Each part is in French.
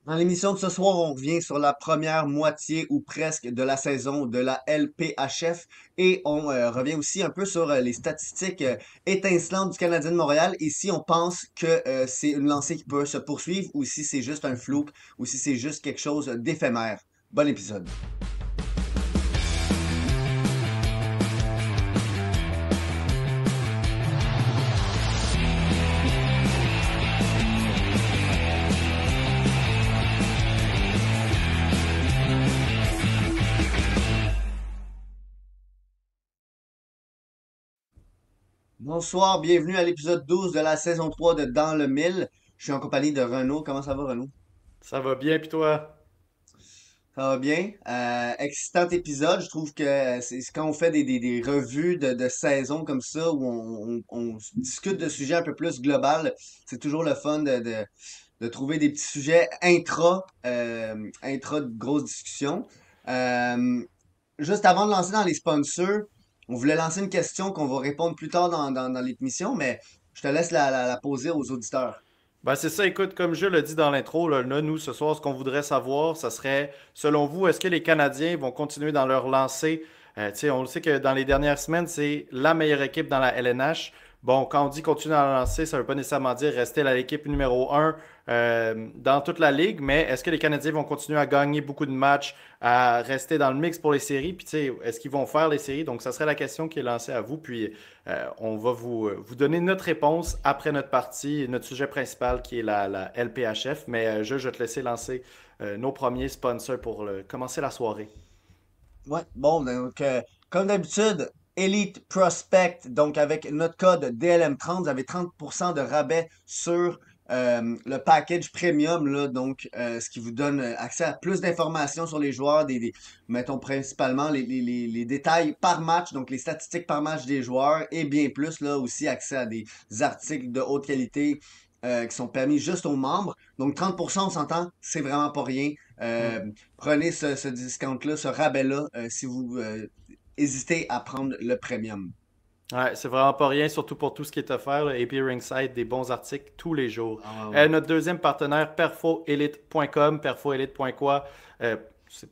Dans l'émission de ce soir, on revient sur la première moitié ou presque de la saison de la LPHF et on revient aussi un peu sur les statistiques étincelantes du Canadien de Montréal et si on pense que c'est une lancée qui peut se poursuivre ou si c'est juste un flou ou si c'est juste quelque chose d'éphémère. Bon épisode. Bonsoir, bienvenue à l'épisode 12 de la saison 3 de Dans le Mille. Je suis en compagnie de Renaud. Comment ça va, Renaud? Ça va bien, puis toi? Ça va bien. Excitant épisode. Je trouve que c'est quand on fait des revues de saison comme ça, où on discute de sujets un peu plus global, c'est toujours le fun de trouver des petits sujets intra de grosses discussions. Euh, Juste avant de lancer dans les sponsors, on voulait lancer une question qu'on va répondre plus tard dans l'émission, mais je te laisse la poser aux auditeurs. Ben c'est ça, écoute, comme je le dis dans l'intro, là, nous, ce soir, ce qu'on voudrait savoir, ça serait, selon vous, est-ce que les Canadiens vont continuer dans leur lancée? Tu sais, on le sait que dans les dernières semaines, c'est la meilleure équipe dans la LNH. Bon, quand on dit continuer dans leur lancée, ça ne veut pas nécessairement dire rester l'équipe numéro un dans toute la ligue, mais est-ce que les Canadiens vont continuer à gagner beaucoup de matchs, à rester dans le mix pour les séries? Puis, tu sais, est-ce qu'ils vont faire les séries? Donc, ça serait la question qui est lancée à vous. Puis, on va vous donner notre réponse après notre partie, notre sujet principal qui est la LPHF. Mais je vais te laisser lancer nos premiers sponsors pour commencer la soirée. Ouais, bon, donc, comme d'habitude, Elite Prospect, donc avec notre code DLM30, vous avez 30% de rabais sur le package premium, là, donc ce qui vous donne accès à plus d'informations sur les joueurs, mettons principalement les détails par match, donc les statistiques par match des joueurs, et bien plus, là, aussi accès à des articles de haute qualité qui sont permis juste aux membres. Donc 30%, on s'entend, c'est vraiment pas rien. Hmm. Euh, Prenez ce discount-là, ce rabais-là, si vous hésitez à prendre le premium. Ouais, c'est vraiment pas rien, surtout pour tout ce qui est offert. Là, AP Ringside, des bons articles tous les jours. Ah ouais, ouais. Notre deuxième partenaire, perfoelite.com, perfoelite.quoi.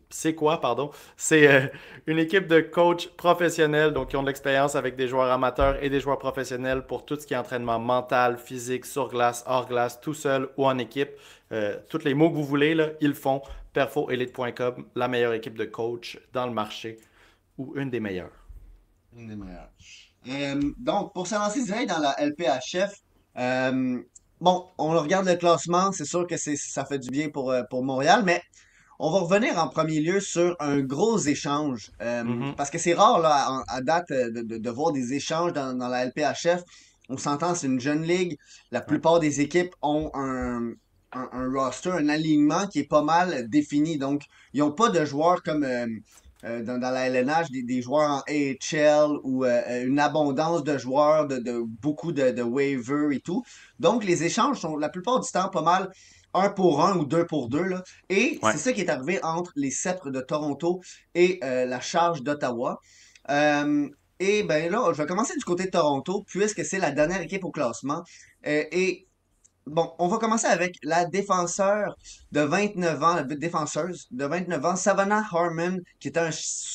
C'est quoi, pardon? C'est une équipe de coachs professionnels, donc qui ont de l'expérience avec des joueurs amateurs et des joueurs professionnels pour tout ce qui est entraînement mental, physique, sur glace, hors glace, tout seul ou en équipe. Tous les mots que vous voulez, là, ils le font. Perfoelite.com, la meilleure équipe de coachs dans le marché ou une des meilleures. Une des meilleures. Donc, pour se lancer direct dans la LPHF, euh, bon, on regarde le classement, c'est sûr que ça fait du bien pour Montréal, mais on va revenir en premier lieu sur un gros échange, Mhm. parce que c'est rare là, à date de voir des échanges dans la LPHF. On s'entend, c'est une jeune ligue. La Ouais. plupart des équipes ont un roster, un alignement qui est pas mal défini. Donc, ils n'ont pas de joueurs comme dans la LNH, des joueurs en AHL ou une abondance de joueurs, de beaucoup de waivers et tout. Donc, les échanges sont la plupart du temps pas mal un pour un ou deux pour deux, là. Et c'est Ouais. ça qui est arrivé entre les Sceptres de Toronto et la Charge d'Ottawa. Euh, et ben là, je vais commencer du côté de Toronto, puisque c'est la dernière équipe au classement. Et bon, on va commencer avec la défenseur de 29 ans, la défenseuse de 29 ans, Savannah Harmon, qui était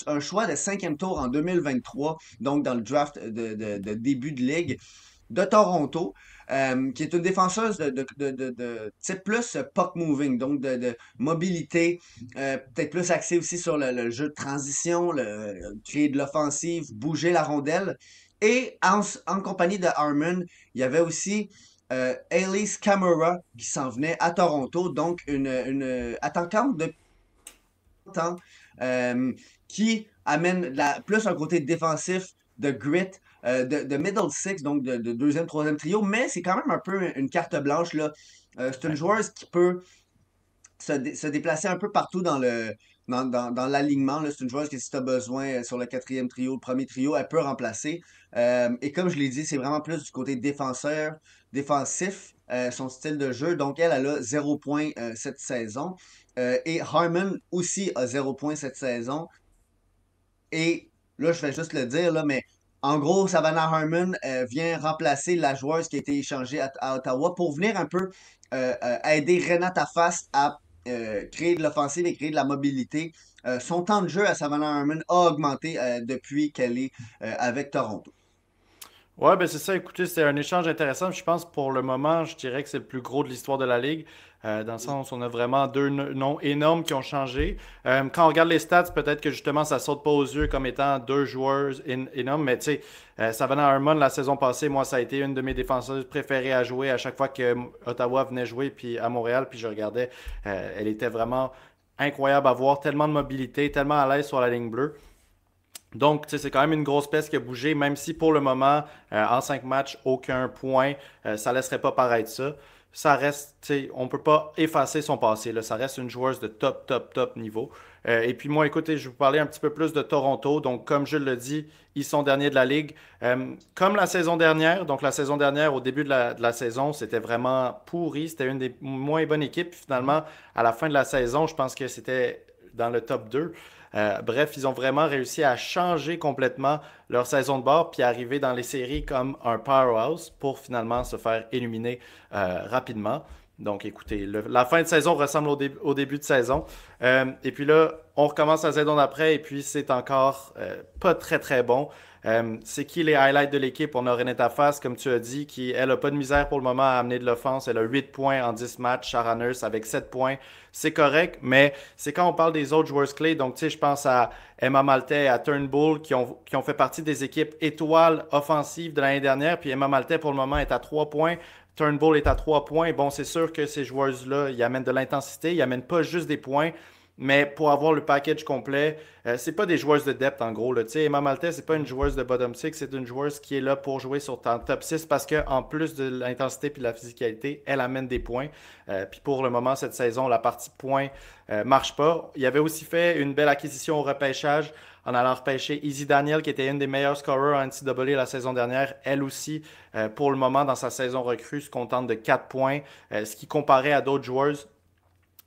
un choix de cinquième tour en 2023, donc dans le draft de début de ligue de Toronto, qui est une défenseuse de type plus puck moving, donc de mobilité, peut-être plus axée aussi sur le jeu de transition, créer de l'offensive, bouger la rondelle. Et en compagnie de Harmon, il y avait aussi Alice Camara qui s'en venait à Toronto, donc une attaquante de temps qui amène plus un côté défensif de grit, de middle six, donc de deuxième, troisième trio, mais c'est quand même un peu une carte blanche, là. C'est une Ouais. joueuse qui peut se déplacer un peu partout dans l'alignement, là. C'est une joueuse que si tu as besoin sur le quatrième trio, le premier trio, elle peut remplacer. Et comme je l'ai dit, c'est vraiment plus du côté défensif, son style de jeu. Donc, elle a 0 points cette saison. Et Harmon aussi a 0 points cette saison. Et là, je vais juste le dire, là, mais En gros, Savannah Harmon vient remplacer la joueuse qui a été échangée à Ottawa pour venir un peu aider Renata Fast à créer de l'offensive et créer de la mobilité. Son temps de jeu à Savannah Harmon a augmenté depuis qu'elle est avec Toronto. Ouais, ben c'est ça. Écoutez, c'est un échange intéressant. Je pense pour le moment, je dirais que c'est le plus gros de l'histoire de la Ligue. Dans le sens où on a vraiment deux noms énormes qui ont changé. Quand on regarde les stats, peut-être que justement ça saute pas aux yeux comme étant deux joueurs énormes. Mais tu sais, Savannah Harmon, la saison passée, moi, ça a été une de mes défenseuses préférées à jouer à chaque fois que Ottawa venait jouer puis à Montréal. Puis je regardais, elle était vraiment incroyable à voir, tellement de mobilité, tellement à l'aise sur la ligne bleue. Donc, tu sais, c'est quand même une grosse pièce qui a bougé, même si pour le moment, en 5 matchs, aucun point, ça laisserait pas paraître ça. Ça reste, tu sais, on peut pas effacer son passé, là. Ça reste une joueuse de top, top, top niveau. Et puis moi, écoutez, je vais vous parler un petit peu plus de Toronto. Donc, comme je le dis, ils sont derniers de la Ligue. Comme la saison dernière, donc la saison dernière, au début de la saison, c'était vraiment pourri. C'était une des moins bonnes équipes. Finalement, à la fin de la saison, je pense que c'était dans le top 2. Bref, ils ont vraiment réussi à changer complètement leur saison de bord puis arriver dans les séries comme un powerhouse pour finalement se faire éliminer rapidement. Donc, écoutez, la fin de saison ressemble au début de saison. Et puis là, on recommence la saison d'après et puis c'est encore pas très très bon. C'est qui les highlights de l'équipe? On a Renetta Fass, comme tu as dit, qui, elle, a pas de misère pour le moment à amener de l'offense. Elle a 8 points en 10 matchs. Shara Nurse avec 7 points. C'est correct, mais c'est quand on parle des autres joueurs clés. Donc, tu sais, je pense à Emma Maltais et à Turnbull qui ont fait partie des équipes étoiles offensives de l'année dernière. Puis Emma Maltais, pour le moment, est à 3 points. Turnbull est à 3 points. Bon, c'est sûr que ces joueuses-là, ils amènent de l'intensité. Ils amènent pas juste des points. Mais pour avoir le package complet, c'est pas des joueuses de depth en gros. Là. Tu sais, Emma Maltais, c'est pas une joueuse de bottom six, c'est une joueuse qui est là pour jouer sur ton top 6 parce qu'en plus de l'intensité et de la physicalité, elle amène des points. Puis pour le moment, cette saison, la partie points marche pas. Il avait aussi fait une belle acquisition au repêchage en allant repêcher Izzy Daniel, qui était une des meilleures scorers en NCAA la saison dernière. Elle aussi, pour le moment, dans sa saison recrue, se contente de 4 points, ce qui comparait à d'autres joueuses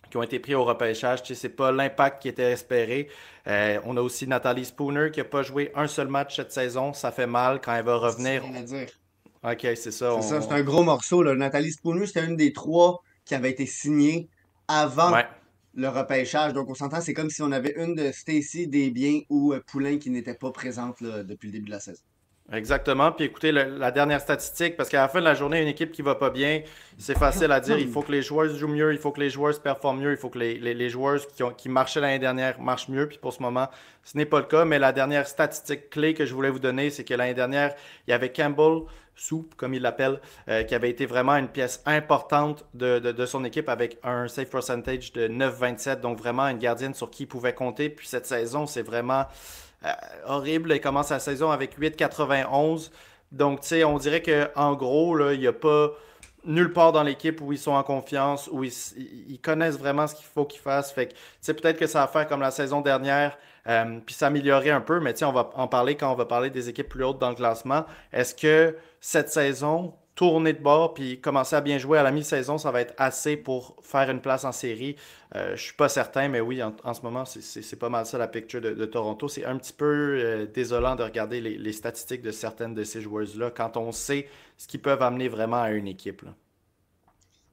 qui ont été pris au repêchage. Tu sais, c'est pas l'impact qui était espéré. On a aussi Nathalie Spooner qui n'a pas joué un seul match cette saison. Ça fait mal quand elle va C'est ça revenir. que j'allais dire. Ok, c'est ça. C'est ça, c'est un gros morceau, là. Nathalie Spooner, c'était une des trois qui avait été signée avant Ouais, le repêchage. Donc, on s'entend, c'est comme si on avait une de Stacy, Desbiens ou Poulain qui n'était pas présente là, depuis le début de la saison. exactement. Puis écoutez, la dernière statistique, parce qu'à la fin de la journée, une équipe qui va pas bien, c'est facile à dire. Il faut que les joueurs jouent mieux, il faut que les joueurs se performent mieux, il faut que les joueurs qui marchaient l'année dernière marchent mieux. Puis pour ce moment, ce n'est pas le cas. Mais la dernière statistique clé que je voulais vous donner, c'est que l'année dernière, il y avait Campbell, Soup, comme il l'appelle, qui avait été vraiment une pièce importante de son équipe avec un save percentage de 9,27. Donc vraiment une gardienne sur qui il pouvait compter. Puis cette saison, c'est vraiment euh, horrible. Il commence la saison avec 8,91. Donc, tu sais, on dirait qu'en gros, là, il n'y a pas nulle part dans l'équipe où ils sont en confiance, où ils connaissent vraiment ce qu'il faut qu'ils fassent. Fait que, tu sais, peut-être que ça va faire comme la saison dernière, puis s'améliorer un peu, mais tu sais, on va en parler quand on va parler des équipes plus hautes dans le classement. Est-ce que cette saison, tourner de bord puis commencer à bien jouer à la mi-saison, ça va être assez pour faire une place en série? Je suis pas certain, mais oui, en ce moment, c'est pas mal ça la picture de Toronto. C'est un petit peu désolant de regarder les statistiques de certaines de ces joueuses-là quand on sait ce qu'ils peuvent amener vraiment à une équipe, là.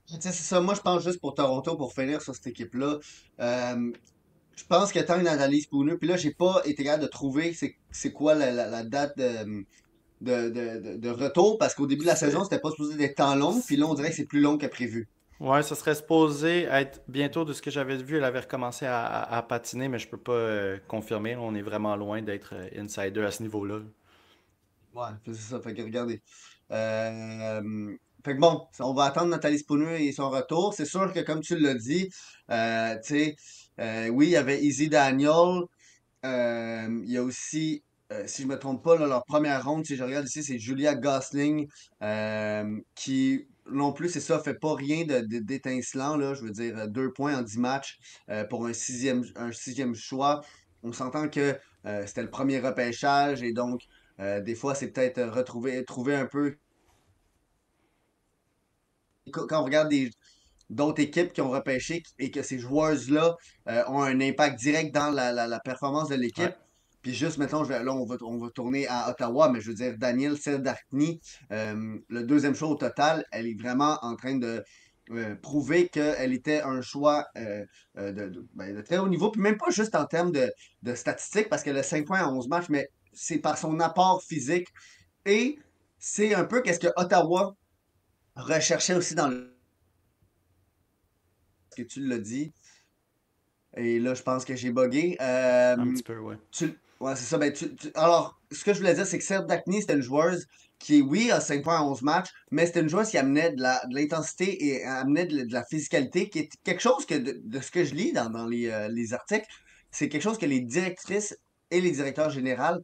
Tu sais, c'est ça. Moi, je pense juste pour Toronto, pour finir sur cette équipe-là. euh, je pense que tant une analyse Spooner, puis là, j'ai pas été capable de trouver c'est quoi la date de retour, parce qu'au début de la saison, C'est- c'était pas supposé d'être tant long, puis là, on dirait que c'est plus long que prévu. Ouais, ça serait supposé être bientôt de ce que j'avais vu. Elle avait recommencé à patiner, mais je peux pas confirmer. On est vraiment loin d'être insider à ce niveau-là. Ouais, c'est ça. Fait que regardez. Fait que bon, on va attendre Nathalie Spooner et son retour. C'est sûr que, comme tu l'as dit, tu sais, oui, il y avait Izzy Daniel. Il y a aussi, si je me trompe pas, là, leur première ronde, si je regarde ici, c'est Julia Gosling, qui, non plus, c'est ça, fait pas rien d'étincelant, là. Je veux dire, 2 points en 10 matchs pour un sixième choix. On s'entend que c'était le premier repêchage et donc, des fois, c'est peut-être trouver un peu. Quand on regarde d'autres équipes qui ont repêché et que ces joueuses-là ont un impact direct dans la performance de Ouais. l'équipe. Puis juste, mettons, là, on va tourner à Ottawa, mais je veux dire, Daniel Serdachny, le deuxième choix au total, elle est vraiment en train de prouver qu'elle était un choix de très haut niveau, puis même pas juste en termes de statistiques, parce qu'elle a 5 points en 11 matchs, mais c'est par son apport physique. Et c'est un peu qu'est-ce que Ottawa recherchait aussi dans le... Ce que tu l'as dit. Et là, je pense que j'ai buggé. Un petit peu, ouais. Ouais, c'est ça. Ben, alors, ce que je voulais dire, c'est que Serge Dacny, c'était une joueuse qui, oui, a 5 points en 11 matchs, mais c'était une joueuse qui amenait de l'intensité et amenait de la physicalité, qui est quelque chose que, de ce que je lis dans les articles, c'est quelque chose que les directrices et les directeurs généraux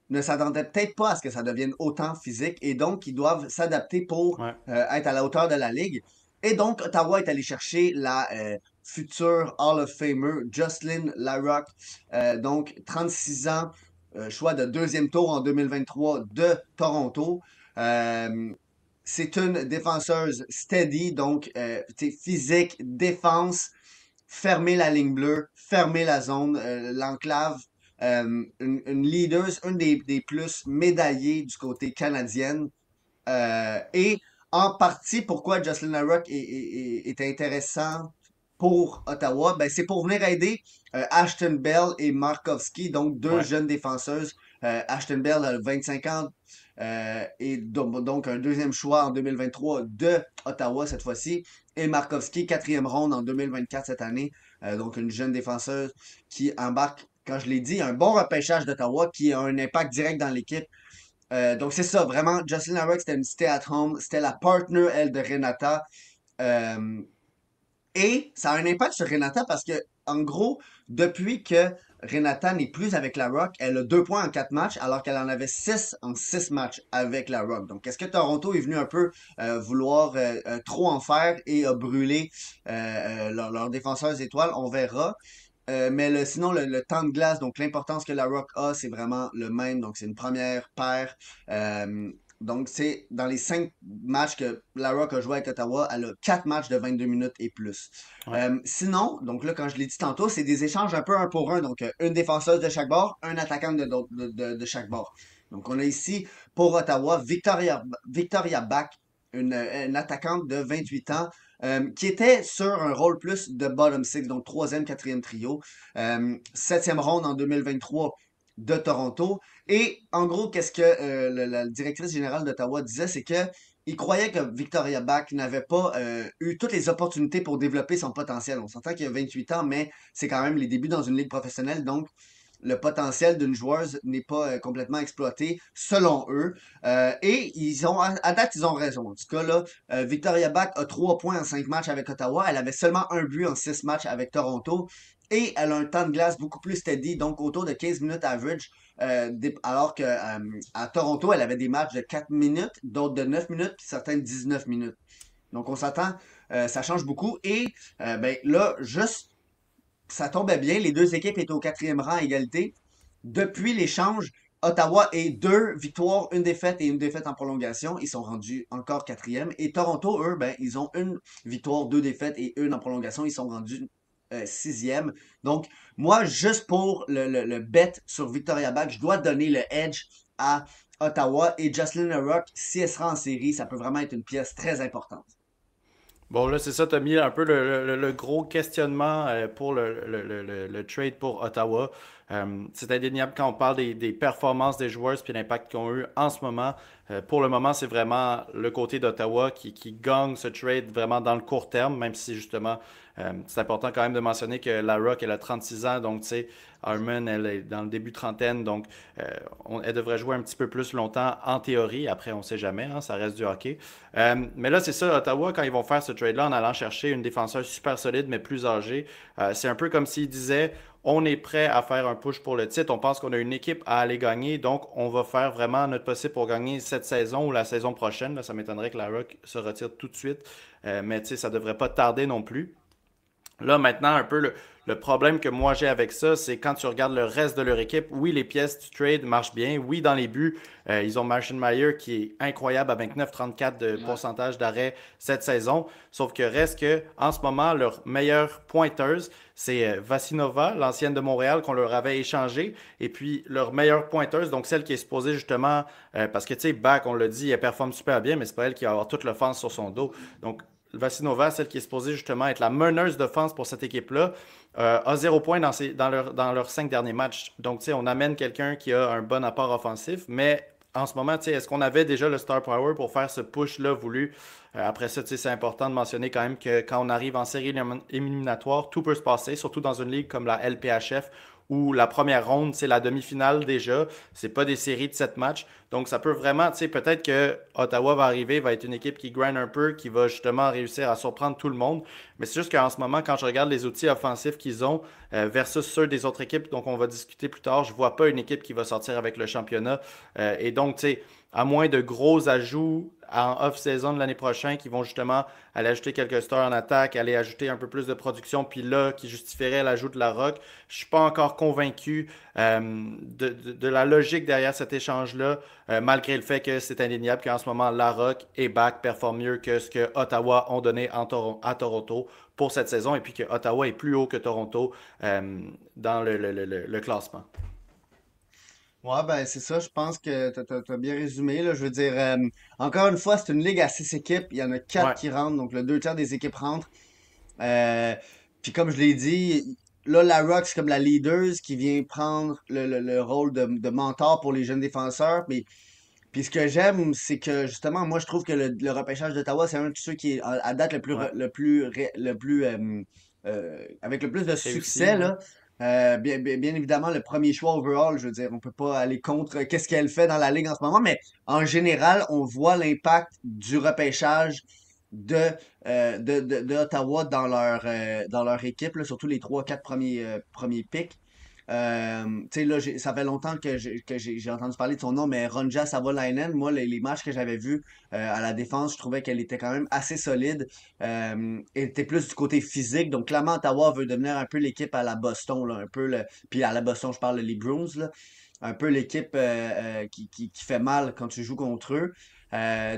ne s'attendaient peut-être pas à ce que ça devienne autant physique et donc ils doivent s'adapter pour Ouais. être à la hauteur de la ligue. Et donc, Ottawa est allé chercher la future Hall of Famer Jocelyn Larocque, donc 36 ans, choix de deuxième tour en 2023 de Toronto. Euh, c'est une défenseuse steady, donc physique, défense, fermer la ligne bleue, fermer la zone, l'enclave. Une leader, une des plus médaillées du côté canadien. Et en partie, pourquoi Jocelyn Larocque est intéressant pour Ottawa, ben, c'est pour venir aider Ashton Bell et Markovski, donc deux Ouais. jeunes défenseuses. Ashton Bell a 25 ans et donc un deuxième choix en 2023 de Ottawa cette fois-ci. Et Markovski, quatrième ronde en 2024 cette année. Donc une jeune défenseuse qui embarque, quand je l'ai dit, un bon repêchage d'Ottawa qui a un impact direct dans l'équipe. Donc c'est ça, vraiment, Jocelyn Larocque, c'était une stay-at-home, c'était la partner, elle, de Renata. Euh, et ça a un impact sur Renata parce que, en gros, depuis que Renata n'est plus avec la Rock, elle a 2 points en 4 matchs, alors qu'elle en avait 6 en 6 matchs avec la Rock. Donc, est-ce que Toronto est venu un peu vouloir trop en faire et a brûlé leurs défenseurs étoiles? On verra. Mais sinon, le temps de glace, donc l'importance que la Rock a, c'est vraiment le même. Donc, c'est une première paire. Euh, donc, c'est dans les 5 matchs que la Rock a joué avec Ottawa, elle a 4 matchs de 22 minutes et plus. Ouais. Sinon, donc là, quand je l'ai dit tantôt, c'est des échanges un peu un pour un. Donc, une défenseuse de chaque bord, un attaquant de chaque bord. Donc, on a ici pour Ottawa Victoria Bach, une attaquante de 28 ans qui était sur un rôle plus de bottom six, donc troisième, quatrième trio. Septième ronde en 2023 de Toronto. Et en gros, qu'est-ce que la directrice générale d'Ottawa disait, c'est que il croyait que Victoria Bach n'avait pas eu toutes les opportunités pour développer son potentiel. On s'entend qu'il a 28 ans, mais c'est quand même les débuts dans une ligue professionnelle, donc le potentiel d'une joueuse n'est pas complètement exploité, selon eux. Et à date, ils ont raison. En tout cas, là, Victoria Bach a 3 points en 5 matchs avec Ottawa. Elle avait seulement un but en 6 matchs avec Toronto. Et elle a un temps de glace beaucoup plus steady, donc autour de 15 minutes average. Alors que à Toronto, elle avait des matchs de 4 minutes, d'autres de 9 minutes, puis certains de 19 minutes. Donc on s'attend, ça change beaucoup. Et ben, là, juste ça tombait bien. Les deux équipes étaient au quatrième rang à égalité. Depuis l'échange, Ottawa est 2 victoires, une défaite et une défaite en prolongation. Ils sont rendus encore quatrième. Et Toronto, eux, ben, ils ont une victoire, 2 défaites et une en prolongation. Ils sont rendus sixième. Donc, moi, juste pour le bet sur Victoria Bach, je dois donner le edge à Ottawa. Et Jocelyn Larocque, si elle sera en série, ça peut vraiment être une pièce très importante. Bon, là, c'est ça, tu as mis un peu le gros questionnement pour le trade pour Ottawa. C'est indéniable quand on parle des performances des joueurs puis l'impact qu'ils ont eu en ce moment. Pour le moment, c'est vraiment le côté d'Ottawa qui gagne ce trade vraiment dans le court terme, même si justement, c'est important quand même de mentionner que la Rock, elle a 36 ans, donc tu sais, Harmon, elle est dans le début trentaine, donc elle devrait jouer un petit peu plus longtemps en théorie. Après, on sait jamais, hein, ça reste du hockey. Mais là, c'est ça, Ottawa, quand ils vont faire ce trade-là en allant chercher une défenseur super solide, mais plus âgée, c'est un peu comme s'ils disaient, on est prêt à faire un push pour le titre, on pense qu'on a une équipe à aller gagner, donc on va faire vraiment notre possible pour gagner cette saison ou la saison prochaine. Là, ça m'étonnerait que la Rock se retire tout de suite, mais tu sais, ça devrait pas tarder non plus. Là, maintenant, un peu le problème que moi j'ai avec ça, c'est quand tu regardes le reste de leur équipe, oui, les pièces du trade marchent bien. Oui, dans les buts, ils ont Martian Mayer qui est incroyable avec 9,34 de Ouais. pourcentage d'arrêt cette saison. Sauf que reste que, en ce moment, leur meilleure pointeuse, c'est Vassinova, l'ancienne de Montréal, qu'on leur avait échangé. Et puis, leur meilleure pointeuse, donc celle qui est supposée justement, parce que tu sais, Bach, on l'a dit, elle performe super bien, mais c'est pas elle qui va avoir toute l'offense sur son dos. Donc, Vassinova, celle qui est supposée justement être la meneuse d'offense pour cette équipe-là, a 0 points dans leurs 5 derniers matchs. Donc, tu sais, on amène quelqu'un qui a un bon apport offensif, mais en ce moment, tu sais, est-ce qu'on avait déjà le star power pour faire ce push-là voulu? Après ça, tu sais, c'est important de mentionner quand même que quand on arrive en série éliminatoire, tout peut se passer, surtout dans une ligue comme la LPHF où la première ronde, c'est la demi-finale déjà. C'est pas des séries de 7 matchs. Donc, ça peut vraiment, tu sais, peut-être que Ottawa va arriver, va être une équipe qui grind un peu, qui va justement réussir à surprendre tout le monde. Mais c'est juste qu'en ce moment, quand je regarde les outils offensifs qu'ils ont versus ceux des autres équipes, donc on va discuter plus tard, je vois pas une équipe qui va sortir avec le championnat. Et donc, tu sais, à moins de gros ajouts en off-saison de l'année prochaine qui vont justement aller ajouter quelques stars en attaque, aller ajouter un peu plus de production, puis là, qui justifierait l'ajout de la Rock. Je suis pas encore convaincu de la logique derrière cet échange-là, malgré le fait que c'est indéniable qu'en ce moment, la Rock et Bach performent mieux que ce que Ottawa ont donné à Toronto pour cette saison, et puis que Ottawa est plus haut que Toronto dans le classement. Ouais, ben c'est ça, je pense que t'as bien résumé, là. Je veux dire, encore une fois, c'est une ligue à 6 équipes. Il y en a quatre Ouais, qui rentrent, donc le 2 tiers des équipes rentrent. Euh, Puis comme je l'ai dit, là, la Rock, c'est comme la leader qui vient prendre le rôle de mentor pour les jeunes défenseurs. Mais puis ce que j'aime, c'est que justement, moi, je trouve que le repêchage d'Ottawa, c'est un de ceux qui est à date ouais. le plus avec le plus de Réussi, succès, ouais. là. Bien évidemment, le premier choix overall, je veux dire, on peut pas aller contre qu'est-ce qu'elle fait dans la ligue en ce moment, mais en général, on voit l'impact du repêchage de, de Ottawa dans leur équipe, là, surtout les 3 4 premiers picks. Tu sais, là, ça fait longtemps que j'ai entendu parler de son nom, mais Ronja Savolainen, moi, les matchs que j'avais vus à la défense, je trouvais qu'elle était quand même assez solide. Elle était plus du côté physique. Donc, clairement, Ottawa veut devenir un peu l'équipe à la Boston, là, un peu puis à la Boston, je parle les Bruins, là, un peu l'équipe qui fait mal quand tu joues contre eux.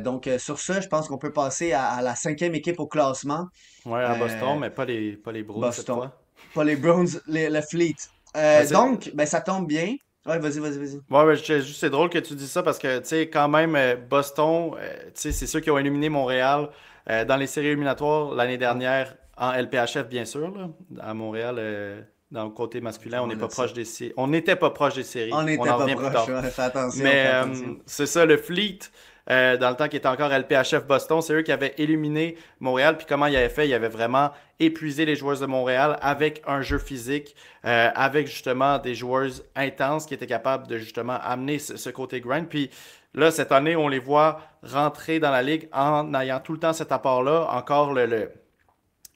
Donc, sur ça, je pense qu'on peut passer à la 5e équipe au classement. Ouais, à Boston, Euh, mais pas les Bruins cette Boston. fois. Pas les Browns, le Fleet. Ben, Donc, ben, ça tombe bien. Ouais, vas-y. ouais, c'est drôle que tu dis ça parce que, tu sais, quand même, Boston, tu sais, c'est ceux qui ont éliminé Montréal dans les séries éliminatoires l'année Ouais, dernière en LPHF, bien sûr, là. À Montréal, dans le côté masculin, on n'est parle pas de ça. proche des séries. On n'était pas proche des On séries. On n'était en pas revient plus proche, tard. ouais. Fais Mais attention. c'est ça, le Fleet, dans le temps qu'il était encore LPHF Boston, c'est eux qui avaient éliminé Montréal. Puis comment ils avaient fait? Ils avaient vraiment épuisé les joueurs de Montréal avec un jeu physique, avec justement des joueurs intenses qui étaient capables de justement amener ce côté grind. Puis là, cette année, on les voit rentrer dans la ligue en ayant tout le temps cet apport-là, encore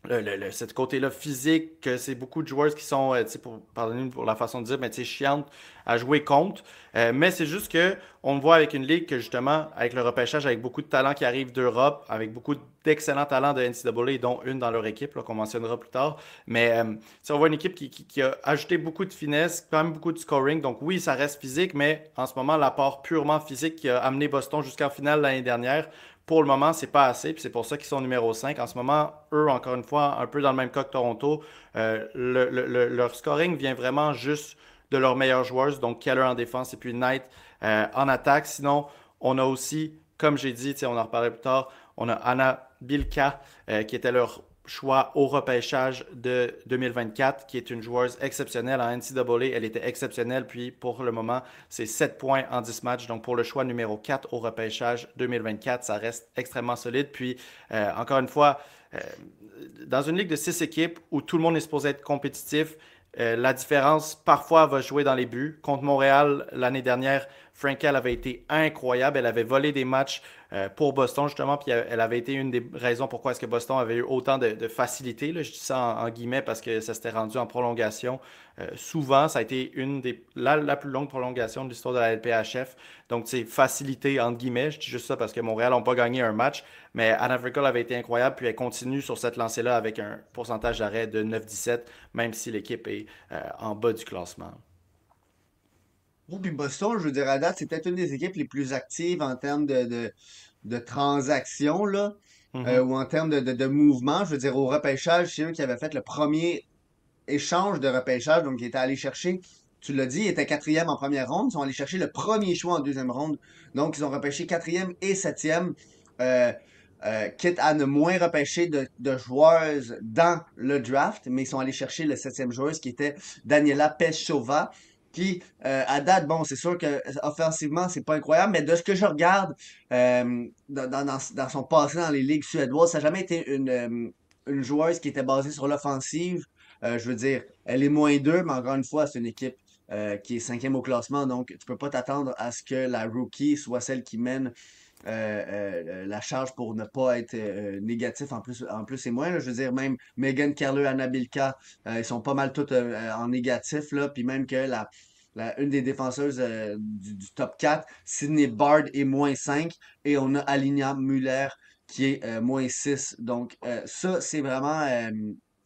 ce côté-là physique, que c'est beaucoup de joueurs qui sont, tu sais, pardonnez-nous pour la façon de dire, mais tu sais, chiantes à jouer contre. Mais c'est juste que on le voit avec une ligue que justement, avec le repêchage, avec beaucoup de talents qui arrivent d'Europe, avec beaucoup d'excellents talents de NCAA, dont une dans leur équipe, là, qu'on mentionnera plus tard. Mais tu sais, on voit une équipe qui a ajouté beaucoup de finesse, quand même beaucoup de scoring. Donc oui, ça reste physique, mais en ce moment, l'apport purement physique qui a amené Boston jusqu'en finale l'année dernière, pour le moment, c'est pas assez, puis c'est pour ça qu'ils sont numéro 5. En ce moment, eux, encore une fois, un peu dans le même cas que Toronto, leur scoring vient vraiment juste de leurs meilleurs joueurs, donc Keller en défense et puis Knight en attaque. Sinon, on a aussi, comme j'ai dit, on en reparlera plus tard, on a Anna Bilka, qui était leur choix au repêchage de 2024, qui est une joueuse exceptionnelle en NCAA. Elle était exceptionnelle, puis pour le moment, c'est 7 points en 10 matchs. Donc pour le choix numéro 4 au repêchage 2024, ça reste extrêmement solide. Puis encore une fois, euh, dans une ligue de 6 équipes où tout le monde est supposé être compétitif, la différence parfois va jouer dans les buts. Contre Montréal l'année dernière, Frankel avait été incroyable. Elle avait volé des matchs pour Boston, justement. Puis elle avait été une des raisons pourquoi est-ce que Boston avait eu autant de facilité. Là. Je dis ça en guillemets parce que ça s'était rendu en prolongation. Souvent, ça a été la plus longue prolongation de l'histoire de la LPHF. Donc, c'est facilité, entre guillemets. Je dis juste ça parce que Montréal n'a pas gagné un match. Mais Anna Frickle avait été incroyable. Puis elle continue sur cette lancée-là avec un pourcentage d'arrêt de 9,17, même si l'équipe est en bas du classement. Oh, puis Boston, je veux dire, à date, c'est peut-être une des équipes les plus actives en termes de transactions, là, Mhm. ou en termes de mouvement. Je veux dire, au repêchage, c'est eux qui avaient fait le premier échange de repêchage, donc ils étaient allés chercher, tu l'as dit, ils étaient quatrième en première ronde, ils sont allés chercher le premier choix en deuxième ronde, donc ils ont repêché quatrième et septième, euh, quitte à ne moins repêcher de joueuses dans le draft, mais ils sont allés chercher le septième joueuse qui était Daniela Peshova, qui, à date, bon, c'est sûr que offensivement, c'est pas incroyable, mais de ce que je regarde dans son passé dans les ligues suédoises, ça n'a jamais été une joueuse qui était basée sur l'offensive. Je veux dire, elle est -2, mais encore une fois, c'est une équipe qui est cinquième au classement, donc tu peux pas t'attendre à ce que la rookie soit celle qui mène la charge pour ne pas être négatif en plus et moins. Là. Je veux dire, même Megan Kerler, Anna Bilka, ils sont pas mal toutes en négatif, là, puis même que une des défenseuses du top 4, Sydney Bard, est -5, et on a Alina Muller qui est -6. Donc, ça, c'est vraiment,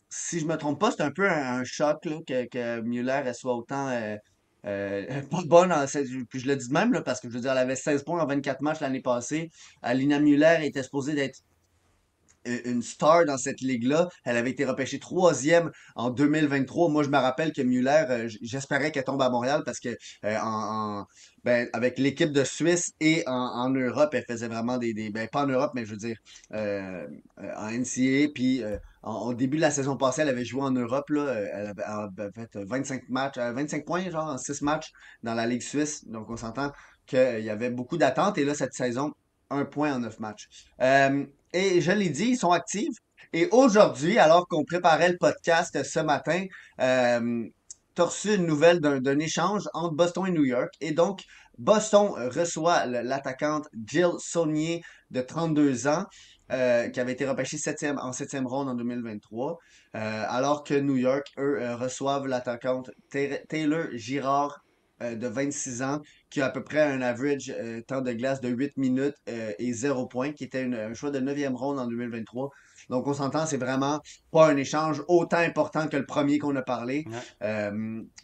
si je me trompe pas, c'est un peu un choc là, que Muller elle soit autant pas bonne. Puis je le dis de même là, parce que je veux dire, elle avait 16 points en 24 matchs l'année passée. Alina Muller était supposée d'être une star dans cette ligue-là. Elle avait été repêchée troisième en 2023. Moi, je me rappelle que Muller, j'espérais qu'elle tombe à Montréal parce que ben, avec l'équipe de Suisse et en Europe, elle faisait vraiment ben, pas en Europe, mais je veux dire en NCAA. Puis au début de la saison passée, elle avait joué en Europe. Là, elle avait fait 25 matchs, 25 points, genre en 6 matchs dans la Ligue suisse. Donc, on s'entend qu'il y avait beaucoup d'attentes. Et là, cette saison, un point en 9 matchs. Et je l'ai dit, ils sont actifs. Et aujourd'hui, alors qu'on préparait le podcast ce matin, tu as reçu une nouvelle d'un échange entre Boston et New York. Et donc, Boston reçoit l'attaquante Jill Saunier de 32 ans, qui avait été repêchée en septième ronde en 2023. Alors que New York, eux, reçoivent l'attaquante Taylor Girard de 26 ans, qui a à peu près un average temps de glace de 8 minutes et 0 points, qui était un choix de neuvième ronde en 2023. Donc, on s'entend, c'est vraiment pas un échange autant important que le premier qu'on a parlé. Ouais.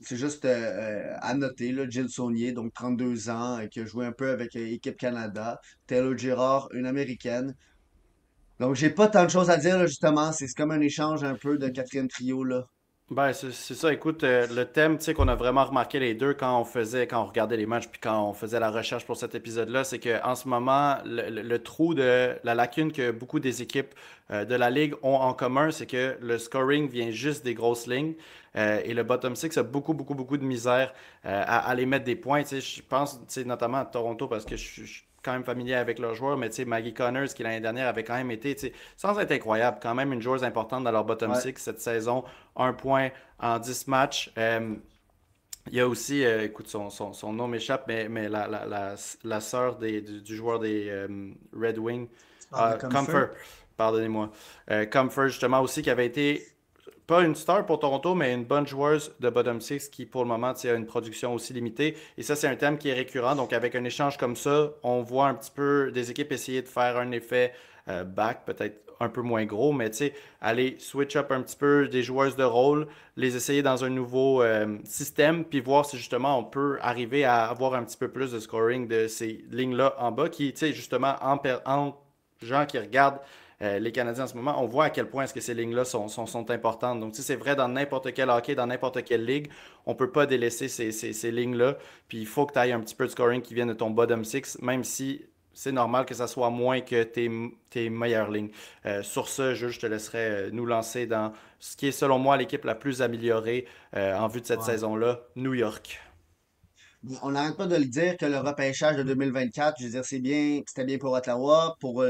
C'est juste à noter, là, Jill Saunier, donc 32 ans, qui a joué un peu avec Équipe Canada. Taylor Girard, une Américaine. Donc, j'ai pas tant de choses à dire, là, justement. C'est comme un échange un peu de quatrième trio, là. Ben, c'est ça. Écoute, le thème, tu sais, qu'on a vraiment remarqué les deux quand on regardait les matchs, puis quand on faisait la recherche pour cet épisode-là, c'est qu'en ce moment, le trou de la lacune que beaucoup des équipes de la Ligue ont en commun, c'est que le scoring vient juste des grosses lignes. Et le bottom six a beaucoup, beaucoup, beaucoup de misère à aller mettre des points. Tu sais, je pense, tu sais, notamment à Toronto, parce que je suis quand même familier avec leurs joueurs, mais tu sais, Maggie Connors, qui l'année dernière avait quand même été, tu sais, sans être incroyable, quand même une joueuse importante dans leur bottom Ouais. six cette saison, un point en 10 matchs. Il y a aussi, écoute, son nom m'échappe, mais la sœur du joueur des Red Wings, Tu parles de Comfort? Comfer, pardonnez-moi. Comfer, justement, aussi, qui avait été pas une star pour Toronto, mais une bonne joueuse de bottom six qui, pour le moment, tu sais, a une production aussi limitée. Et ça, c'est un thème qui est récurrent. Donc, avec un échange comme ça, on voit un petit peu des équipes essayer de faire un effet back, peut-être un peu moins gros, mais tu sais, aller switch up un petit peu des joueuses de rôle, les essayer dans un nouveau système, puis voir si justement on peut arriver à avoir un petit peu plus de scoring de ces lignes-là en bas, qui, tu sais, justement, en gens qui regardent les Canadiens en ce moment, on voit à quel point est-ce que ces lignes-là sont importantes. Donc, tu sais, c'est vrai dans n'importe quel hockey, dans n'importe quelle ligue, on peut pas délaisser ces lignes-là. Puis il faut que tu ailles un petit peu de scoring qui vienne de ton bottom six, même si c'est normal que ça soit moins que tes meilleures lignes. Sur ce, Jules, je te laisserai nous lancer dans ce qui est, selon moi, l'équipe la plus améliorée en vue de cette Ouais. saison-là, New York. On n'arrête pas de le dire que le repêchage de 2024, je veux dire, c'était bien pour Ottawa, pour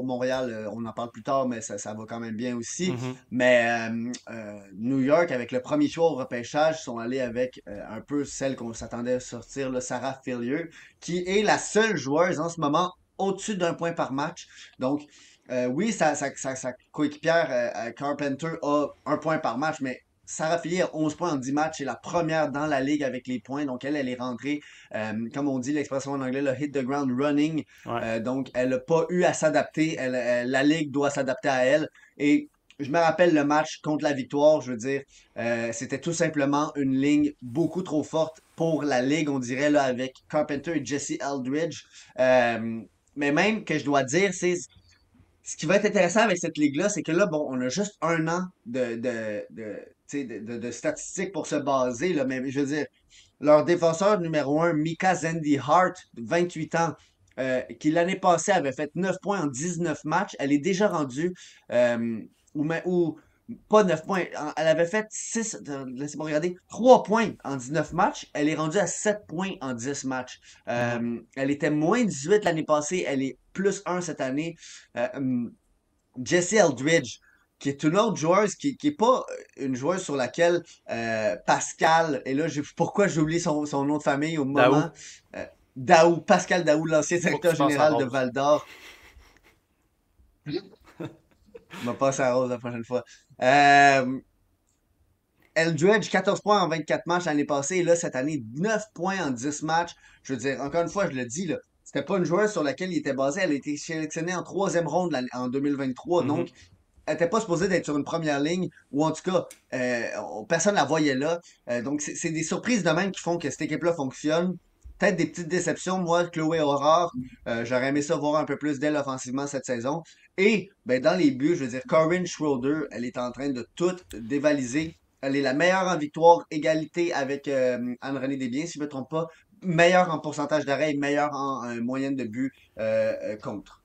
Montréal, on en parle plus tard, mais ça va quand même bien aussi. Mhm. Mais New York, avec le premier choix au repêchage, sont allés avec un peu celle qu'on s'attendait à sortir, là, Sarah Fillier, qui est la seule joueuse en ce moment au-dessus d'un point par match. Donc, oui, sa coéquipière Carpenter a un point par match, mais Sarah Philly a 11 points en 10 matchs. C'est la première dans la ligue avec les points. Donc, elle est rentrée, comme on dit l'expression en anglais, le hit the ground running. Ouais. Donc, elle n'a pas eu à s'adapter. La ligue doit s'adapter à elle. Et je me rappelle le match contre la victoire. Je veux dire, c'était tout simplement une ligne beaucoup trop forte pour la ligue, on dirait, là, avec Carpenter et Jesse Eldridge. Euh, mais même que je dois dire, c'est ce qui va être intéressant avec cette ligue-là, c'est que là, bon, on a juste un an tu sais, de statistiques pour se baser, là, mais je veux dire, leur défenseur numéro un, Mika Zandy Hart, 28 ans, qui l'année passée avait fait 9 points en 19 matchs, elle est déjà rendue, euh, ou pas 9 points, elle avait fait 6, laissez-moi regarder, 3 points en 19 matchs, elle est rendue à 7 points en 10 matchs. Mhm. Elle était moins 18 l'année passée, elle est plus 1 cette année. Jessie Eldridge, qui est une autre joueuse qui est pas une joueuse sur laquelle Pascal, et là, pourquoi j'ai oublié son nom de famille au moment, Daou, euh, Daou, Pascal Daou, l'ancien faut que directeur tu penses à général de Rose. Val d'Or, m'a passé à Rose la prochaine fois. Euh, Eldridge, 14 points en 24 matchs l'année passée, et là, cette année, 9 points en 10 matchs. Je veux dire, encore une fois, je le dis, là, c'était pas une joueuse sur laquelle il était basé. Elle a été sélectionnée en troisième ronde en 2023. Mhm. Donc, elle n'était pas supposée d'être sur une première ligne, ou en tout cas, personne ne la voyait là. Donc, c'est des surprises de même qui font que cette équipe-là fonctionne. Peut-être des petites déceptions. Moi, Chloé Aurore, j'aurais aimé ça voir un peu plus d'elle offensivement cette saison. Et ben, dans les buts, je veux dire, Corinne Schroeder, elle est en train de tout dévaliser. Elle est la meilleure en victoire, égalité avec Anne-Renée Desbiens, si je ne me trompe pas. Meilleure en pourcentage d'arrêt et meilleure en moyenne de buts contre.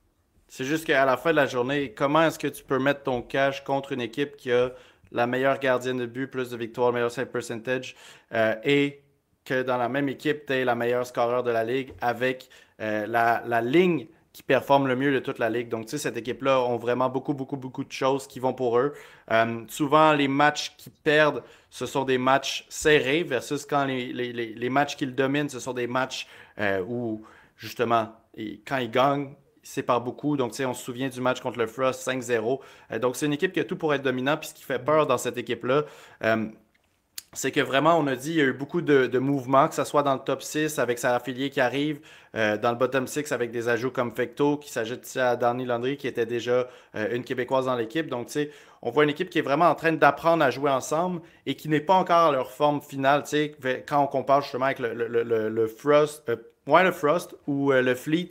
C'est juste qu'à la fin de la journée, comment est-ce que tu peux mettre ton cash contre une équipe qui a la meilleure gardienne de but, plus de victoires, meilleur save percentage, et que dans la même équipe, tu aies la meilleure scoreur de la ligue avec la ligne qui performe le mieux de toute la ligue. Donc, tu sais, cette équipe-là ont vraiment beaucoup, beaucoup, beaucoup de choses qui vont pour eux. Souvent, les matchs qui perdent, ce sont des matchs serrés versus quand les matchs qu'ils dominent, ce sont des matchs où, justement, quand ils gagnent, c'est par beaucoup. Donc, tu sais, on se souvient du match contre le Frost 5-0. Donc, c'est une équipe qui a tout pour être dominant. Puis, ce qui fait peur dans cette équipe-là, euh, c'est que vraiment, on a dit, il y a eu beaucoup de mouvements, que ce soit dans le top 6 avec Sarah Fillier qui arrive, dans le bottom 6 avec des ajouts comme Fecto qui s'ajoute à Danny Landry qui était déjà une Québécoise dans l'équipe. Donc, tu sais, on voit une équipe qui est vraiment en train d'apprendre à jouer ensemble et qui n'est pas encore à leur forme finale. Tu sais, quand on compare justement avec le Frost, ouais, le Frost ou le Fleet.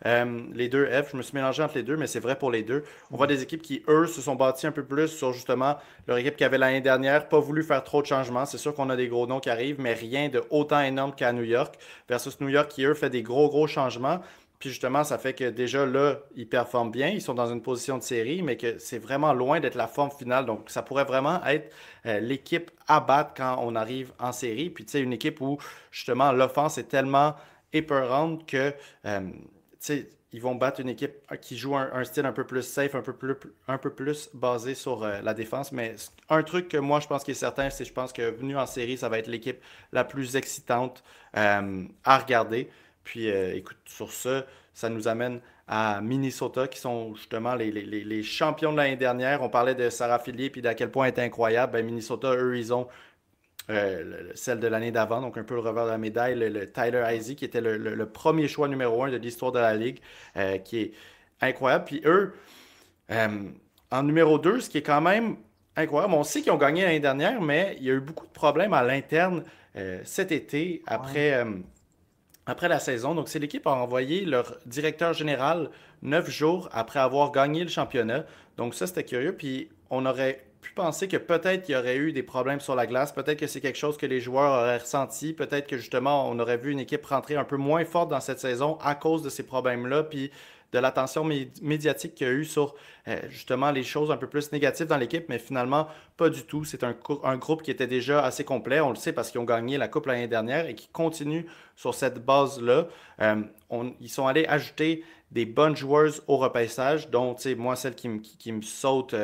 Les deux F, je me suis mélangé entre les deux, mais c'est vrai pour les deux. On voit des équipes qui, eux, se sont bâties un peu plus sur justement leur équipe qui avait l'année dernière, pas voulu faire trop de changements. C'est sûr qu'on a des gros noms qui arrivent, mais rien de autant énorme qu'à New York, versus New York qui, eux, fait des gros, gros changements. Puis justement, ça fait que déjà là, ils performent bien, ils sont dans une position de série, mais que c'est vraiment loin d'être la forme finale. Donc, ça pourrait vraiment être l'équipe à battre quand on arrive en série. Puis, tu sais, une équipe où justement l'offense est tellement épeurante que sais, ils vont battre une équipe qui joue un style un peu plus safe, un peu plus basé sur la défense. Mais un truc que moi, je pense qui est certain, c'est que je pense que venu en série, ça va être l'équipe la plus excitante à regarder. Puis, écoute, sur ça, ça nous amène à Minnesota, qui sont justement les champions de l'année dernière. On parlait de Sarah Phillips et d'à quel point elle est incroyable. Ben, Minnesota, eux, ils ont celle de l'année d'avant, donc un peu le revers de la médaille, le Tyler Isaac, qui était le premier choix numéro un de l'histoire de la Ligue, qui est incroyable. Puis eux, euh, en numéro 2, ce qui est quand même incroyable, on sait qu'ils ont gagné l'année dernière, mais il y a eu beaucoup de problèmes à l'interne cet été, Ouais. après la saison. Donc, c'est l'équipe a envoyé leur directeur général 9 jours après avoir gagné le championnat. Donc, ça, c'était curieux. Puis, on aurait pu penser que peut-être qu'il y aurait eu des problèmes sur la glace. Peut-être que c'est quelque chose que les joueurs auraient ressenti. Peut-être que justement, on aurait vu une équipe rentrer un peu moins forte dans cette saison à cause de ces problèmes-là. Puis, de l'attention médiatique qu'il y a eu sur justement les choses un peu plus négatives dans l'équipe, mais finalement, pas du tout. C'est un groupe qui était déjà assez complet. On le sait parce qu'ils ont gagné la Coupe l'année dernière et qui continue sur cette base-là. Ils sont allés ajouter des bonnes joueuses au repêchage, dont, tu sais, moi, celle qui me saute,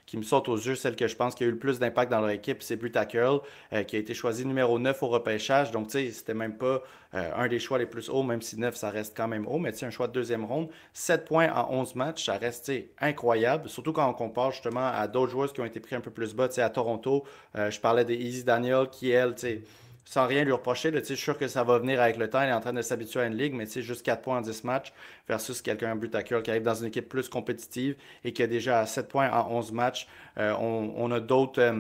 qui me saute aux yeux, celle que je pense qui a eu le plus d'impact dans leur équipe, c'est Breetta Curl, qui a été choisi numéro 9 au repêchage. Donc, tu sais, c'était même pas un des choix les plus hauts, même si 9 ça reste quand même haut, mais tu sais, un choix de deuxième ronde. 7 points en 11 matchs, ça reste, tu sais, incroyable, surtout quand on compare justement à d'autres joueurs qui ont été pris un peu plus bas, tu sais, à Toronto. Je parlais de Easy Daniel, qui, elle, tu sais, sans rien lui reprocher, là, je suis sûr que ça va venir avec le temps. Elle est en train de s'habituer à une ligue, mais juste 4 points en 10 matchs versus quelqu'un un but à cœur qui arrive dans une équipe plus compétitive et qui a déjà 7 points en 11 matchs. On a d'autres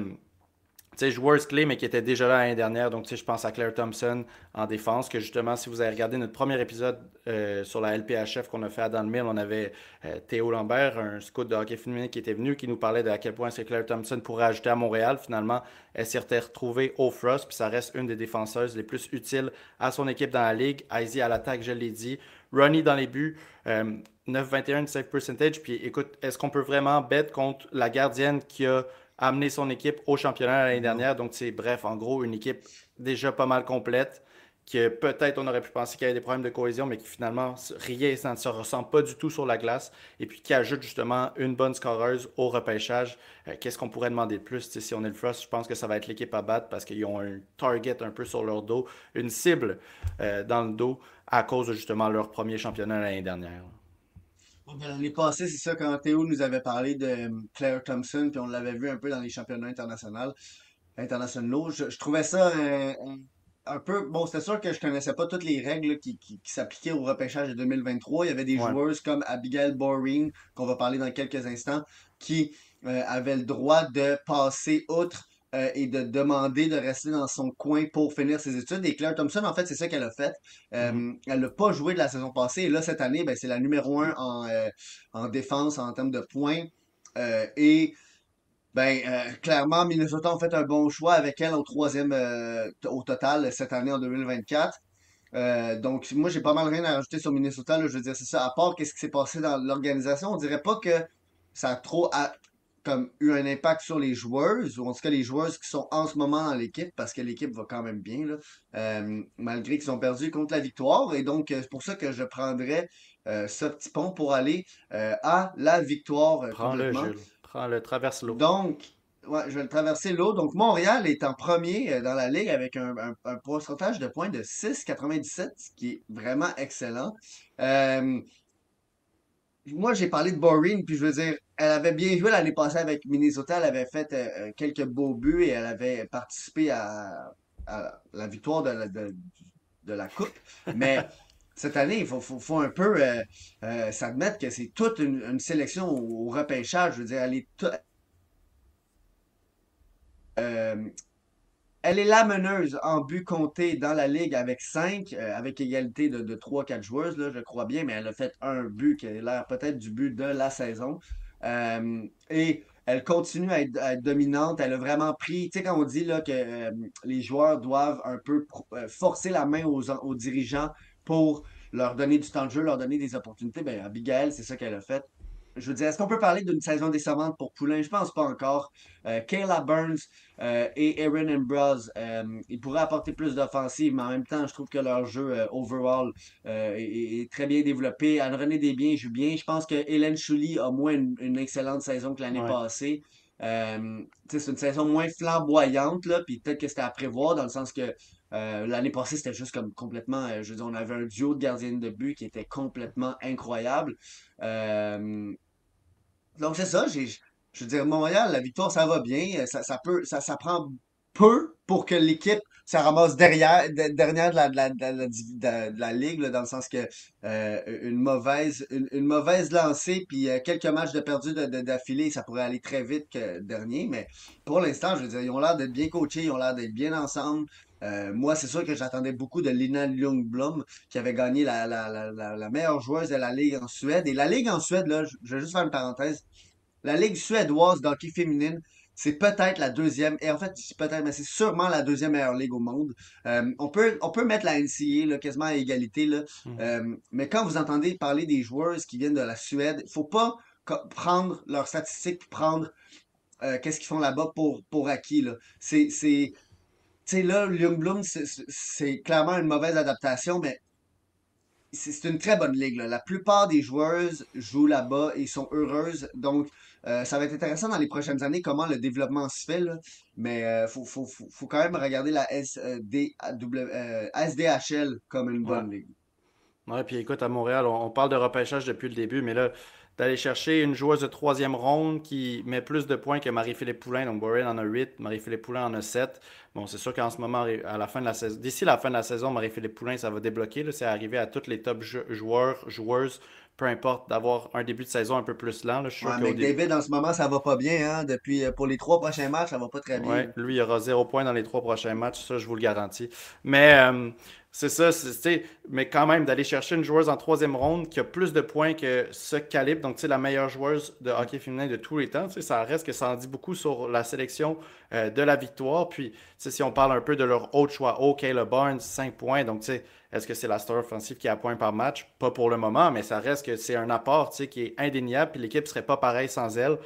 joueurs clés, mais qui étaient déjà là l'année dernière. Donc, je pense à Claire Thompson en défense, que justement, si vous avez regardé notre premier épisode sur la LPHF qu'on a fait à Dan Mill, on avait Théo Lambert, un scout de hockey féminin qui était venu, qui nous parlait de à quel point est-ce que Claire Thompson pourrait ajouter à Montréal. Finalement, elle s'est retrouvée au Frost, puis ça reste une des défenseuses les plus utiles à son équipe dans la ligue. Izzy à l'attaque, je l'ai dit. Ronnie dans les buts. 9,21 de save percentage. Puis écoute, est-ce qu'on peut vraiment bet contre la gardienne qui a amené son équipe au championnat l'année Non. dernière? Donc, c'est bref, en gros, une équipe déjà pas mal complète, que peut-être on aurait pu penser qu'il y avait des problèmes de cohésion, mais qui finalement, rien, ça ne se ressent pas du tout sur la glace. Et puis qui ajoute justement une bonne scoreuse au repêchage. Qu'est-ce qu'on pourrait demander de plus? Si on est le Frost, je pense que ça va être l'équipe à battre parce qu'ils ont un target un peu sur leur dos, une cible dans le dos à cause de justement leur premier championnat l'année dernière. Bon, ben, l'année passée, c'est ça, quand Théo nous avait parlé de Claire Thompson, puis on l'avait vu un peu dans les championnats internationaux, je trouvais ça un peu. Bon, c'était sûr que je connaissais pas toutes les règles là, qui s'appliquaient au repêchage de 2023. Il y avait des Ouais. joueuses comme Abigail Boring, qu'on va parler dans quelques instants, qui avaient le droit de passer outre et de demander de rester dans son coin pour finir ses études. Et Claire Thompson, en fait, c'est ça qu'elle a fait. Mhm. Elle n'a pas joué de la saison passée. Et là, cette année, ben, c'est la numéro un en défense en termes de points. Et ben, clairement, Minnesota ont fait un bon choix avec elle au troisième au total cette année en 2024. Donc, moi, j'ai pas mal rien à rajouter sur Minnesota. Là, je veux dire, c'est ça. À part qu'est-ce qui s'est passé dans l'organisation, on dirait pas que ça a trop comme eu un impact sur les joueuses, ou en tout cas les joueuses qui sont en ce moment dans l'équipe, parce que l'équipe va quand même bien, là, malgré qu'ils ont perdu contre la victoire. Et donc, c'est pour ça que je prendrais ce petit pont pour aller à la victoire Prends-le, complètement. Jules. Prends-le, traverse l'eau. Donc, ouais, je vais le traverser l'eau. Donc, Montréal est en premier dans la ligue avec un pourcentage de points de 6,97, ce qui est vraiment excellent. Euh, Moi, j'ai parlé de Boring, puis je veux dire, elle avait bien joué l'année passée avec Minnesota. Elle avait fait quelques beaux buts et elle avait participé à la victoire de la Coupe. Mais cette année, faut un peu s'admettre que c'est toute une sélection au repêchage. Je veux dire, euh, elle est la meneuse en but compté dans la ligue avec 5, avec égalité de 3-4 joueuses, là, je crois bien, mais elle a fait un but qui a l'air peut-être du but de la saison. Et elle continue à être dominante. Elle a vraiment pris, tu sais, quand on dit là, que les joueurs doivent un peu forcer la main aux dirigeants pour leur donner du temps de jeu, leur donner des opportunités, ben, Abigail, c'est ça qu'elle a fait. Je veux dire, est-ce qu'on peut parler d'une saison décevante pour Poulain? Je pense pas encore. Kayla Burns, et Aaron Ambrose, ils pourraient apporter plus d'offensive, mais en même temps, je trouve que leur jeu overall est très bien développé. Anne-Renée Desbiens joue bien. Je pense que Hélène Chouli a moins une excellente saison que l'année Ouais. passée. C'est une saison moins flamboyante, là, puis peut-être que c'était à prévoir dans le sens que l'année passée, c'était juste comme complètement. Je veux dire, on avait un duo de gardiennes de but qui était complètement incroyable. Euh, donc c'est ça, je veux dire, Montréal, la victoire, ça va bien. Ça prend peu pour que l'équipe se ramasse dernière de la ligue, là, dans le sens que une mauvaise lancée, puis quelques matchs de perdu d'affilée, ça pourrait aller très vite que dernier. Mais pour l'instant, je veux dire, ils ont l'air d'être bien coachés, ils ont l'air d'être bien ensemble. Moi, c'est sûr que j'attendais beaucoup de Lina Ljungblom, qui avait gagné la meilleure joueuse de la Ligue en Suède. Et la Ligue en Suède, là, je vais juste faire une parenthèse. La Ligue suédoise d'hockey féminine, c'est peut-être la deuxième, et en fait, c'est peut-être, mais c'est sûrement la deuxième meilleure ligue au monde. On peut mettre la NCAA là, quasiment à égalité, là. Mhm. Mais quand vous entendez parler des joueuses qui viennent de la Suède, il faut pas prendre leurs statistiques puis prendre qu'est-ce qu'ils font là-bas pour acquis, là. Tu sais, là, Ljungblom, c'est clairement une mauvaise adaptation, mais c'est une très bonne ligue, là. La plupart des joueuses jouent là-bas et sont heureuses. Donc, ça va être intéressant dans les prochaines années comment le développement se fait, là. Mais faut quand même regarder la SDHL comme une Ouais. bonne ligue. Ouais, puis écoute, à Montréal, on parle de repêchage depuis le début, mais là, d'aller chercher une joueuse de troisième ronde qui met plus de points que Marie-Philippe Poulain, donc Borel en a 8, Marie-Philippe Poulain en a 7. Bon, c'est sûr qu'en ce moment, à la fin de la saison, d'ici la fin de la saison, Marie-Philippe Poulain, ça va débloquer, là, c'est arrivé à tous les top joueurs, joueuses, peu importe, d'avoir un début de saison un peu plus lent, là. Je suis sûr Ouais, qu'au début, McDavid, en ce moment, ça va pas bien, hein. Depuis, pour les 3 prochains matchs, ça va pas très bien, ouais, là. lui, il aura 0 point dans les 3 prochains matchs, ça, je vous le garantis. Mais c'est ça, mais quand même, d'aller chercher une joueuse en troisième ronde qui a plus de points que ce calibre, donc tu sais, la meilleure joueuse de hockey féminin de tous les temps, tu sais, ça reste que ça en dit beaucoup sur la sélection de la victoire. Puis, tu sais, si on parle un peu de leur autre choix, oh, Kayla Barnes, 5 points, donc tu sais, est-ce que c'est la star offensive qui a point par match? Pas pour le moment, mais ça reste que c'est un apport, tu sais, qui est indéniable, puis l'équipe serait pas pareille sans elle.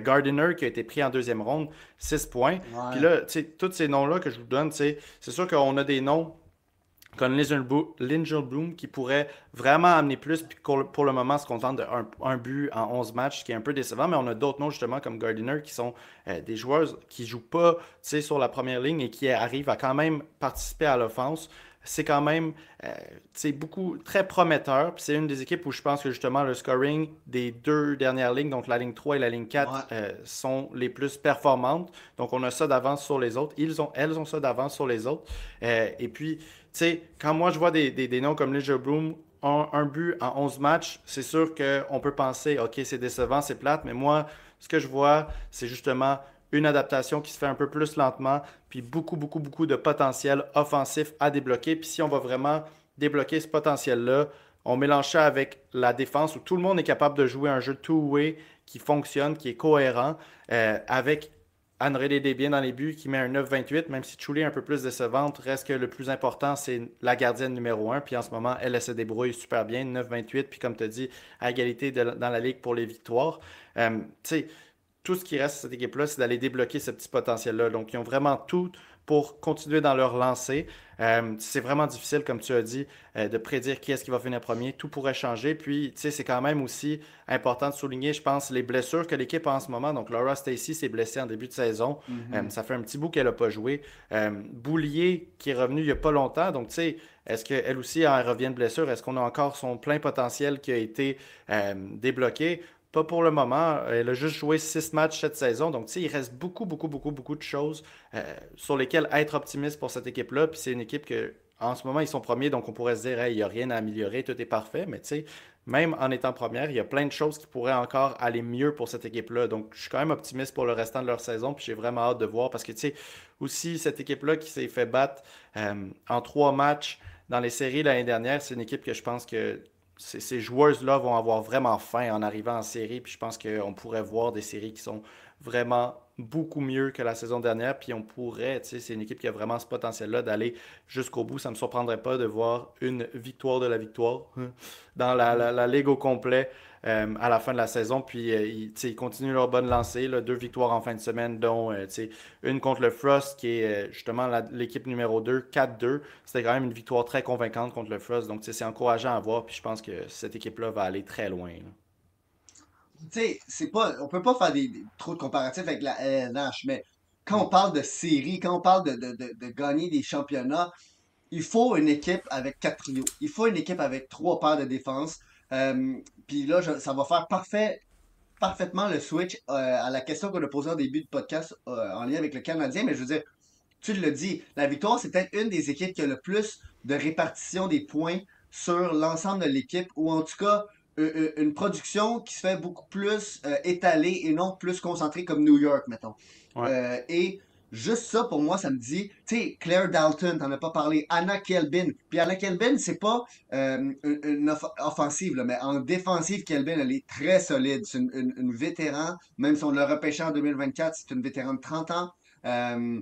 Gardiner, qui a été pris en deuxième ronde, 6 points. Puis Ouais. là, tu sais, tous ces noms-là que je vous donne, tu sais, c'est sûr qu'on a des noms comme Lingel Bloom qui pourrait vraiment amener plus, puis pour le moment se contente de un but en 11 matchs, ce qui est un peu décevant, mais on a d'autres noms justement comme Gardiner qui sont des joueurs qui jouent pas tu sais, sur la première ligne et qui arrivent à quand même participer à l'offense. C'est quand même beaucoup très prometteur. Puis c'est une des équipes où je pense que justement le scoring des deux dernières lignes, donc la ligne 3 et la ligne 4, Ouais. sont les plus performantes. Donc on a ça d'avance sur les autres. Elles ont ça d'avance sur les autres. Et puis, tu sais, quand moi je vois des noms comme Leisure Bloom, un but en 11 matchs, c'est sûr qu'on peut penser, OK, c'est décevant, c'est plate, mais moi, ce que je vois, c'est justement une adaptation qui se fait un peu plus lentement, puis beaucoup, beaucoup, beaucoup de potentiel offensif à débloquer. Puis si on va vraiment débloquer ce potentiel-là, on mélange ça avec la défense où tout le monde est capable de jouer un jeu two-way qui fonctionne, qui est cohérent, avec Anne-Redé Desbiens dans les buts qui met un 9,28, même si Choulet est un peu plus décevante, reste que le plus important, c'est la gardienne numéro un. Puis en ce moment, elle se débrouille super bien, 9,28, puis comme tu as dit, à égalité dans la ligue pour les victoires. Tu sais, tout ce qui reste à cette équipe-là, c'est d'aller débloquer ce petit potentiel-là. Donc, ils ont vraiment tout pour continuer dans leur lancée. C'est vraiment difficile, comme tu as dit, de prédire qui est-ce qui va finir premier. Tout pourrait changer. Puis, tu sais, c'est quand même aussi important de souligner, je pense, les blessures que l'équipe a en ce moment. Donc, Laura Stacy s'est blessée en début de saison. Mhm. Ça fait un petit bout qu'elle n'a pas joué. Boulier, qui est revenu il n'y a pas longtemps. Donc, tu sais, est-ce qu'elle aussi elle revient de blessure? Est-ce qu'on a encore son plein potentiel qui a été débloqué? Pas pour le moment. Elle a juste joué 6 matchs cette saison. Donc, tu sais, il reste beaucoup, beaucoup, beaucoup, beaucoup de choses sur lesquelles être optimiste pour cette équipe-là. Puis c'est une équipe que, en ce moment, ils sont premiers. Donc, on pourrait se dire, hey, il n'y a rien à améliorer, tout est parfait. Mais tu sais, même en étant première, il y a plein de choses qui pourraient encore aller mieux pour cette équipe-là. Donc, je suis quand même optimiste pour le restant de leur saison. Puis j'ai vraiment hâte de voir parce que, tu sais, aussi, cette équipe-là qui s'est fait battre en 3 matchs dans les séries l'année dernière, c'est une équipe que je pense que ces joueuses-là vont avoir vraiment faim en arrivant en série. Puis je pense qu'on pourrait voir des séries qui sont vraiment beaucoup mieux que la saison dernière. Puis on pourrait, tu sais, c'est une équipe qui a vraiment ce potentiel-là d'aller jusqu'au bout. Ça ne me surprendrait pas de voir une victoire de la victoire dans la ligue au complet à la fin de la saison. Puis ils continuent leur bonne lancée. Là, 2 victoires en fin de semaine, dont une contre le Frost, qui est justement l'équipe numéro 2, 4-2. C'était quand même une victoire très convaincante contre le Frost. Donc c'est encourageant à voir. Puis je pense que cette équipe-là va aller très loin, là. Tu sais, c'est pas, on peut pas faire trop de comparatifs avec la LNH, mais quand on parle de série, quand on parle de gagner des championnats, il faut une équipe avec 4 trios. Il faut une équipe avec 3 paires de défense. Euh, Puis là, ça va faire parfaitement le switch à la question qu'on a posée au début du podcast en lien avec le Canadien. Mais je veux dire, tu le dis, la victoire, c'est peut-être une des équipes qui a le plus de répartition des points sur l'ensemble de l'équipe, ou en tout cas, une production qui se fait beaucoup plus étalée et non plus concentrée comme New York, mettons. Ouais. Et juste ça, pour moi, ça me dit, tu sais, Claire Dalton, t'en as pas parlé, Anna Kelbin. Puis Anna Kelbin, c'est pas offensive, là, mais en défensive, Kelbin, elle est très solide. C'est une vétéran, même si on l'a repêché en 2024, c'est une vétéran de 30 ans. Euh,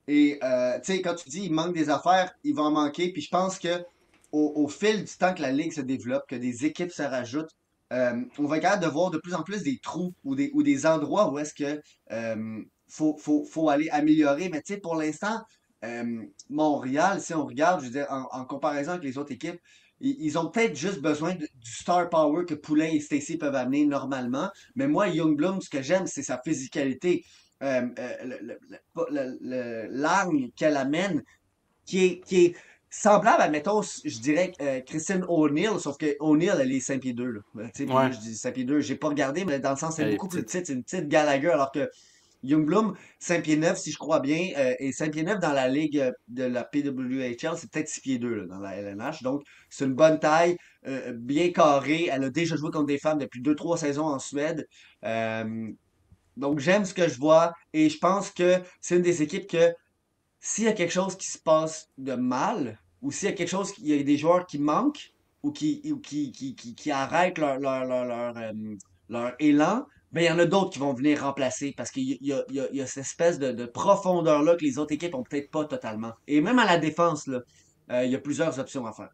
Tu sais, quand tu dis il manque des affaires, il va en manquer. Puis je pense que au fil du temps que la ligue se développe, que des équipes se rajoutent, on va être capable de voir de plus en plus des trous ou des endroits où est-ce que faut aller améliorer. Mais tu sais, pour l'instant, Montréal, si on regarde, je veux dire, en comparaison avec les autres équipes, ils ont peut-être juste besoin du star power que Poulain et Stacy peuvent amener normalement. Mais moi, Youngbloom, ce que j'aime, c'est sa physicalité. L'arme qu'elle amène, qui est semblable à, mettons, je dirais, Christine O'Neill, sauf que O'Neill, elle est 5 pieds 2, là. Tu sais, puis là, Ouais, je dis 5 pieds 2, j'ai pas regardé, mais dans le sens, c'est elle est beaucoup plus petite. petite, c'est une petite Gallagher, alors que Youngbloom, 5 pieds 9, si je crois bien, et 5 pieds 9 dans la ligue de la PWHL, c'est peut-être 6 pieds 2 là, dans la LNH. Donc, c'est une bonne taille, bien carrée. Elle a déjà joué contre des femmes depuis 2, 3 saisons en Suède. Euh, donc, j'aime ce que je vois et je pense que c'est une des équipes que s'il y a quelque chose qui se passe de mal, ou s'il y a quelque chose, il y a des joueurs qui manquent, ou qui arrêtent leur élan, ben, il y en a d'autres qui vont venir remplacer parce qu'il y a cette espèce de profondeur-là que les autres équipes ont peut-être pas totalement. Et même à la défense, là, il y a plusieurs options à faire.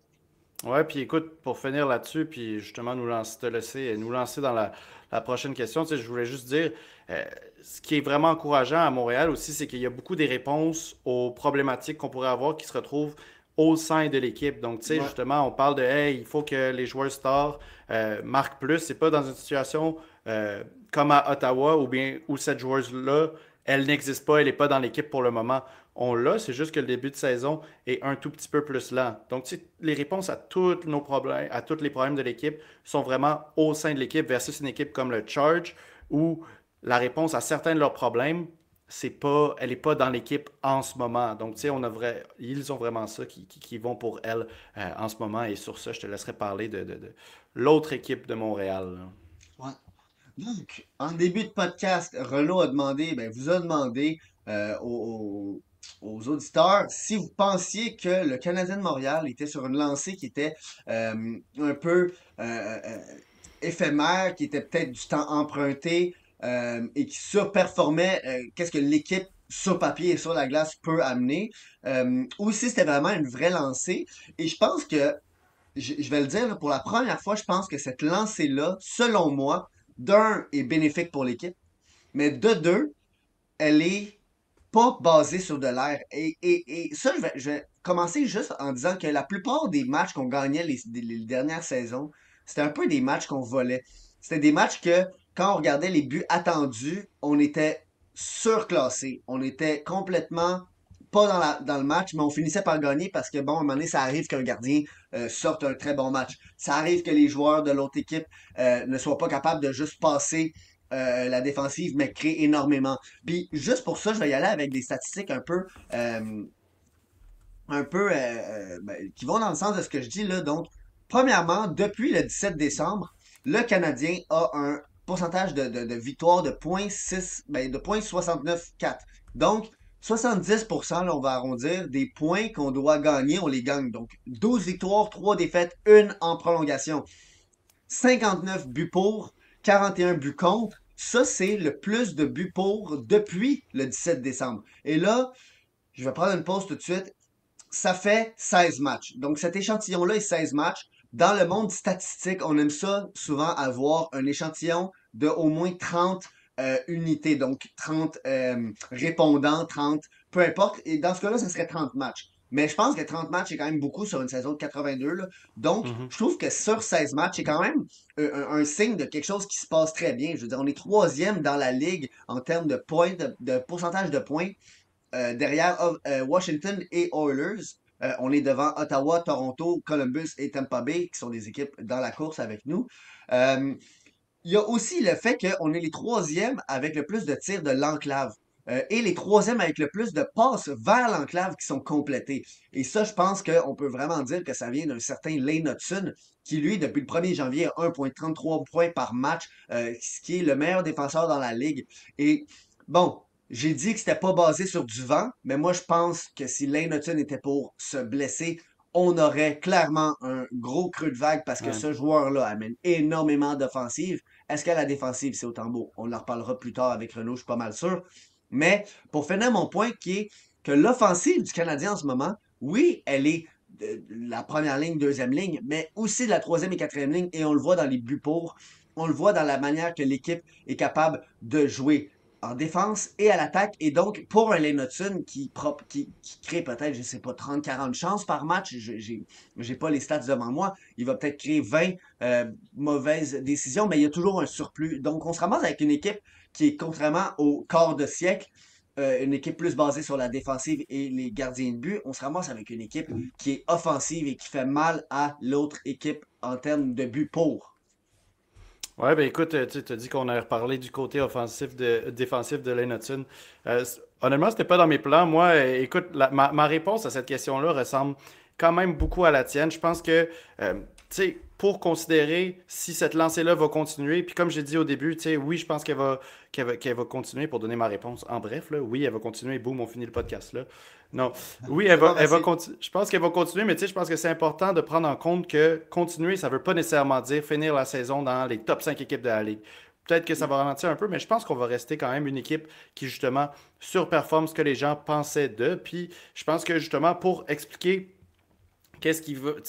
Ouais, puis écoute, pour finir là-dessus, puis justement nous lancer, te laisser nous lancer dans la prochaine question, tu sais, je voulais juste dire, euh, ce qui est vraiment encourageant à Montréal aussi, c'est qu'il y a beaucoup des réponses aux problématiques qu'on pourrait avoir qui se retrouvent au sein de l'équipe. Donc, tu sais, Ouais. justement, on parle de, hey, il faut que les joueurs stars marquent plus. C'est pas dans une situation comme à Ottawa ou bien où cette joueuse-là, elle n'existe pas, elle n'est pas dans l'équipe pour le moment. On l'a, c'est juste que le début de saison est un tout petit peu plus lent. Donc, tu sais, les réponses à tous nos problèmes, à tous les problèmes de l'équipe sont vraiment au sein de l'équipe versus une équipe comme le Charge où la réponse à certains de leurs problèmes, c'est pas, elle n'est pas dans l'équipe en ce moment. Donc, tu sais, ils ont vraiment ça qui vont pour elle en ce moment. Et sur ça, je te laisserai parler de l'autre équipe de Montréal, là. Ouais. Donc, en début de podcast, Renaud a demandé, ben, vous a demandé aux auditeurs si vous pensiez que le Canadien de Montréal était sur une lancée qui était un peu éphémère, qui était peut-être du temps emprunté et qui surperformait qu'est-ce que l'équipe sur papier et sur la glace peut amener, ou si c'était vraiment une vraie lancée. Et je pense que je vais le dire, là, pour la première fois, je pense que cette lancée-là, selon moi, d'un, est bénéfique pour l'équipe, mais de deux, elle est pas basée sur de l'air. Et ça, je vais commencer juste en disant que la plupart des matchs qu'on gagnait les dernières saisons, c'était un peu des matchs qu'on volait. C'était des matchs que, quand on regardait les buts attendus, on était surclassé. On était complètement pas dans le match, mais on finissait par gagner parce que, bon, à un moment donné, ça arrive qu'un gardien sorte un très bon match. Ça arrive que les joueurs de l'autre équipe ne soient pas capables de juste passer la défensive, mais créer énormément. Puis juste pour ça, je vais y aller avec des statistiques qui vont dans le sens de ce que je dis là. Donc, premièrement, depuis le 17 décembre, le Canadien a un pourcentage de victoire de 0,6, de 0,69,4. Donc, 70%, là, on va arrondir, des points qu'on doit gagner, on les gagne. Donc, 12 victoires, 3 défaites, une en prolongation. 59 buts pour, 41 buts contre. Ça, c'est le plus de buts pour depuis le 17 décembre. Et là, je vais prendre une pause tout de suite. Ça fait 16 matchs. Donc, cet échantillon-là est 16 matchs. Dans le monde statistique, on aime ça souvent avoir un échantillon de au moins 30 unités. Donc, 30 répondants, 30, peu importe. Et dans ce cas-là, ce serait 30 matchs. Mais je pense que 30 matchs, c'est quand même beaucoup sur une saison de 82, là. Donc, Mhm. je trouve que sur 16 matchs, c'est quand même un signe de quelque chose qui se passe très bien. Je veux dire, on est troisième dans la ligue en termes de points, de pourcentage de points derrière Washington et Oilers. On est devant Ottawa, Toronto, Columbus et Tampa Bay, qui sont des équipes dans la course avec nous. Euh, il y a aussi le fait qu'on est les troisièmes avec le plus de tirs de l'enclave. Et les troisièmes avec le plus de passes vers l'enclave qui sont complétées. Et ça, je pense qu'on peut vraiment dire que ça vient d'un certain Lane Hudson, qui lui, depuis le 1er janvier, a 1,33 points par match, ce qui est le meilleur défenseur dans la ligue. Et bon, j'ai dit que c'était pas basé sur du vent, mais moi, je pense que si Lane Hudson était pour se blesser, on aurait clairement un gros creux de vague parce que Ouais. ce joueur-là amène énormément d'offensives. Est-ce qu'à la défensive, c'est autant beau? On en reparlera plus tard avec Renault, je suis pas mal sûr. Mais pour finir mon point qui est que l'offensive du Canadien en ce moment, oui, elle est de la première ligne, deuxième ligne, mais aussi de la troisième et quatrième ligne, et on le voit dans les buts pour, on le voit dans la manière que l'équipe est capable de jouer. en défense et à l'attaque. Et donc, pour un Lane Hudson qui crée peut-être, je sais pas, 30-40 chances par match, j'ai pas les stats devant moi, il va peut-être créer 20 mauvaises décisions, mais il y a toujours un surplus. Donc, on se ramasse avec une équipe qui est, contrairement au quart de siècle, une équipe plus basée sur la défensive et les gardiens de but, on se ramasse avec une équipe qui est offensive et qui fait mal à l'autre équipe en termes de buts pour. Ouais, ben écoute, tu as dit qu'on a reparlé du côté défensif de Lane Hudson. Honnêtement, c'était pas dans mes plans. Moi, écoute, ma réponse à cette question-là ressemble quand même beaucoup à la tienne. Je pense que, tu sais, pour considérer si cette lancée-là va continuer, puis comme j'ai dit au début, tu sais, oui, je pense qu'elle va continuer pour donner ma réponse. En bref, là, oui, elle va continuer. Boum, on finit le podcast là. Non. Oui, C'est pas elle va facile. continuer. Je pense qu'elle va continuer, mais tu sais, je pense que c'est important de prendre en compte que continuer, ça veut pas nécessairement dire finir la saison dans les top 5 équipes de la Ligue. Peut-être que ça va ralentir un peu, mais je pense qu'on va rester quand même une équipe qui, justement, surperforme ce que les gens pensaient d'eux. Puis, je pense que, justement, pour expliquer qu'est-ce qui veut.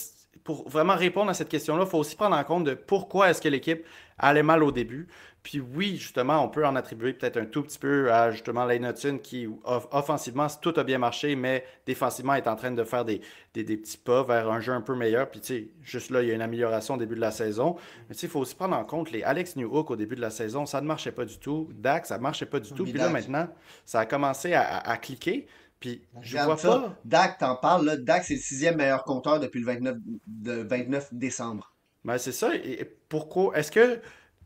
Pour vraiment répondre à cette question-là, il faut aussi prendre en compte de pourquoi est-ce que l'équipe allait mal au début. Puis oui, justement, on peut en attribuer peut-être un tout petit peu à justement Lane Hudson qui, offensivement, tout a bien marché, mais défensivement, est en train de faire des petits pas vers un jeu un peu meilleur. Puis tu sais, juste là, il y a une amélioration au début de la saison. Mais tu sais, il faut aussi prendre en compte les Alex Newhook au début de la saison, ça ne marchait pas du tout. Dak, ça ne marchait pas du tout. Oui, Puis là, Dak. maintenant, ça a commencé à cliquer. Puis je Regarde vois ça. pas. Dak, t'en parles, là. Dak, c'est le sixième meilleur compteur depuis le 29 décembre. Ben, c'est ça. Et pourquoi? Est-ce que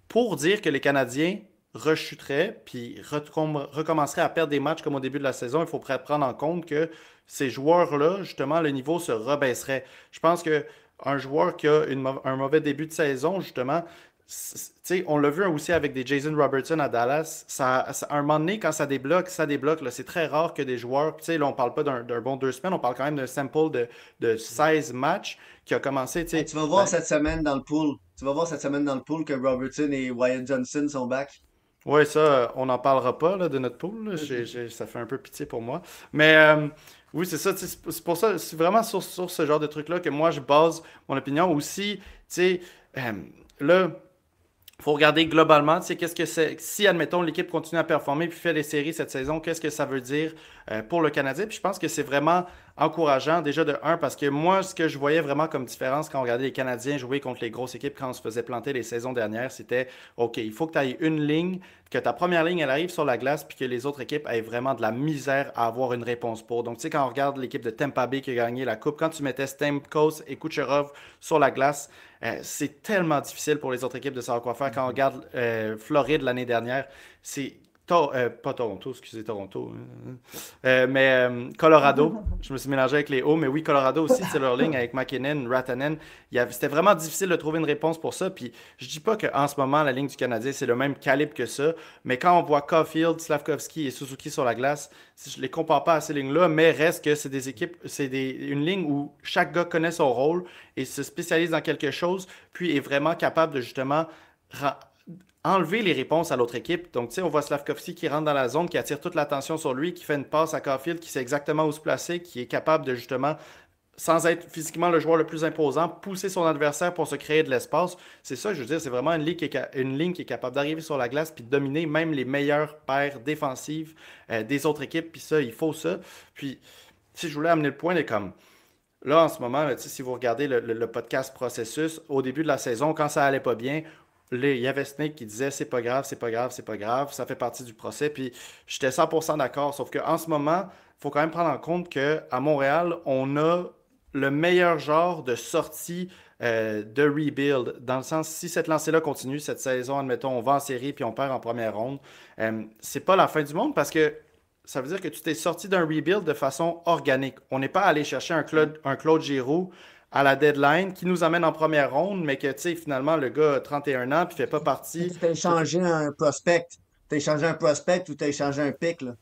pour dire que les Canadiens rechuteraient puis recommenceraient à perdre des matchs comme au début de la saison, il faut prendre en compte que ces joueurs-là, justement, le niveau se rebaisserait. Je pense que un joueur qui a un mauvais début de saison, justement, tu sais, on l'a vu aussi avec des Jason Robertson à Dallas. À un moment donné, quand ça débloque, là, c'est très rare que des joueurs, tu sais, là, on parle pas d'un bon 2 semaines, on parle quand même d'un sample de 16 matchs qui a commencé, tu Hey, sais, tu vas voir ben, cette semaine dans le pool. Tu vas voir cette semaine dans le pool que Robertson et Wyatt Johnson sont back. ouais, ça, on n'en parlera pas là, de notre pool. Là. Ça fait un peu pitié pour moi. Mais oui, c'est ça. Tu sais, c'est pour ça, c'est vraiment sur ce genre de truc-là que moi, je base mon opinion. Aussi, tu sais, euh, là, faut regarder globalement, tu sais, qu'est-ce que c'est. Si, admettons, l'équipe continue à performer puis fait les séries cette saison, qu'est-ce que ça veut dire pour le Canadien? Puis je pense que c'est vraiment encourageant, déjà de un, parce que moi, ce que je voyais vraiment comme différence quand on regardait les Canadiens jouer contre les grosses équipes quand on se faisait planter les saisons dernières, c'était OK, il faut que tu ailles une ligne, que ta première ligne, elle arrive sur la glace, puis que les autres équipes aient vraiment de la misère à avoir une réponse pour. Donc, tu sais, quand on regarde l'équipe de Tampa Bay qui a gagné la Coupe, quand tu mettais Stamkos et Kucherov sur la glace, c'est tellement difficile pour les autres équipes de savoir quoi faire. Quand on regarde Floride l'année dernière, c'est pas Toronto, excusez Toronto, hein. Mais Colorado, je me suis mélangé avec les hauts, mais oui, Colorado aussi, c'est leur ligne avec McKinnon, Rantanen. C'était vraiment difficile de trouver une réponse pour ça. Puis je dis pas qu'en ce moment, la ligne du Canadien, c'est le même calibre que ça, mais quand on voit Caulfield, Slavkovski et Suzuki sur la glace, si je les compare pas à ces lignes-là, mais reste que c'est des équipes, une ligne où chaque gars connaît son rôle et se spécialise dans quelque chose, puis est vraiment capable de justement enlever les réponses à l'autre équipe. Donc, tu sais, on voit Slavkovski qui rentre dans la zone, qui attire toute l'attention sur lui, qui fait une passe à Caulfield, qui sait exactement où se placer, qui est capable de justement, sans être physiquement le joueur le plus imposant, pousser son adversaire pour se créer de l'espace. C'est ça, je veux dire, c'est vraiment une ligne qui est capable d'arriver sur la glace puis de dominer même les meilleures paires défensives des autres équipes. Puis ça, il faut ça. Puis, si je voulais amener le point, est comme là, en ce moment, là, si vous regardez le podcast processus, au début de la saison, quand ça allait pas bien, il y avait Snake qui disait c'est pas grave, c'est pas grave, c'est pas grave, ça fait partie du procès. Puis j'étais 100% d'accord. Sauf qu'en ce moment, il faut quand même prendre en compte qu'à Montréal, on a le meilleur genre de sortie de rebuild. Dans le sens, si cette lancée-là continue cette saison, admettons, on va en série puis on perd en première ronde, c'est pas la fin du monde parce que ça veut dire que tu t'es sorti d'un rebuild de façon organique. On n'est pas allé chercher un Claude Giroux à la deadline qui nous amène en première ronde, mais que, tu sais, finalement, le gars a 31 ans puis fait pas partie. Tu t'as échangé un prospect. T'as échangé un prospect ou t'as échangé un pic, là.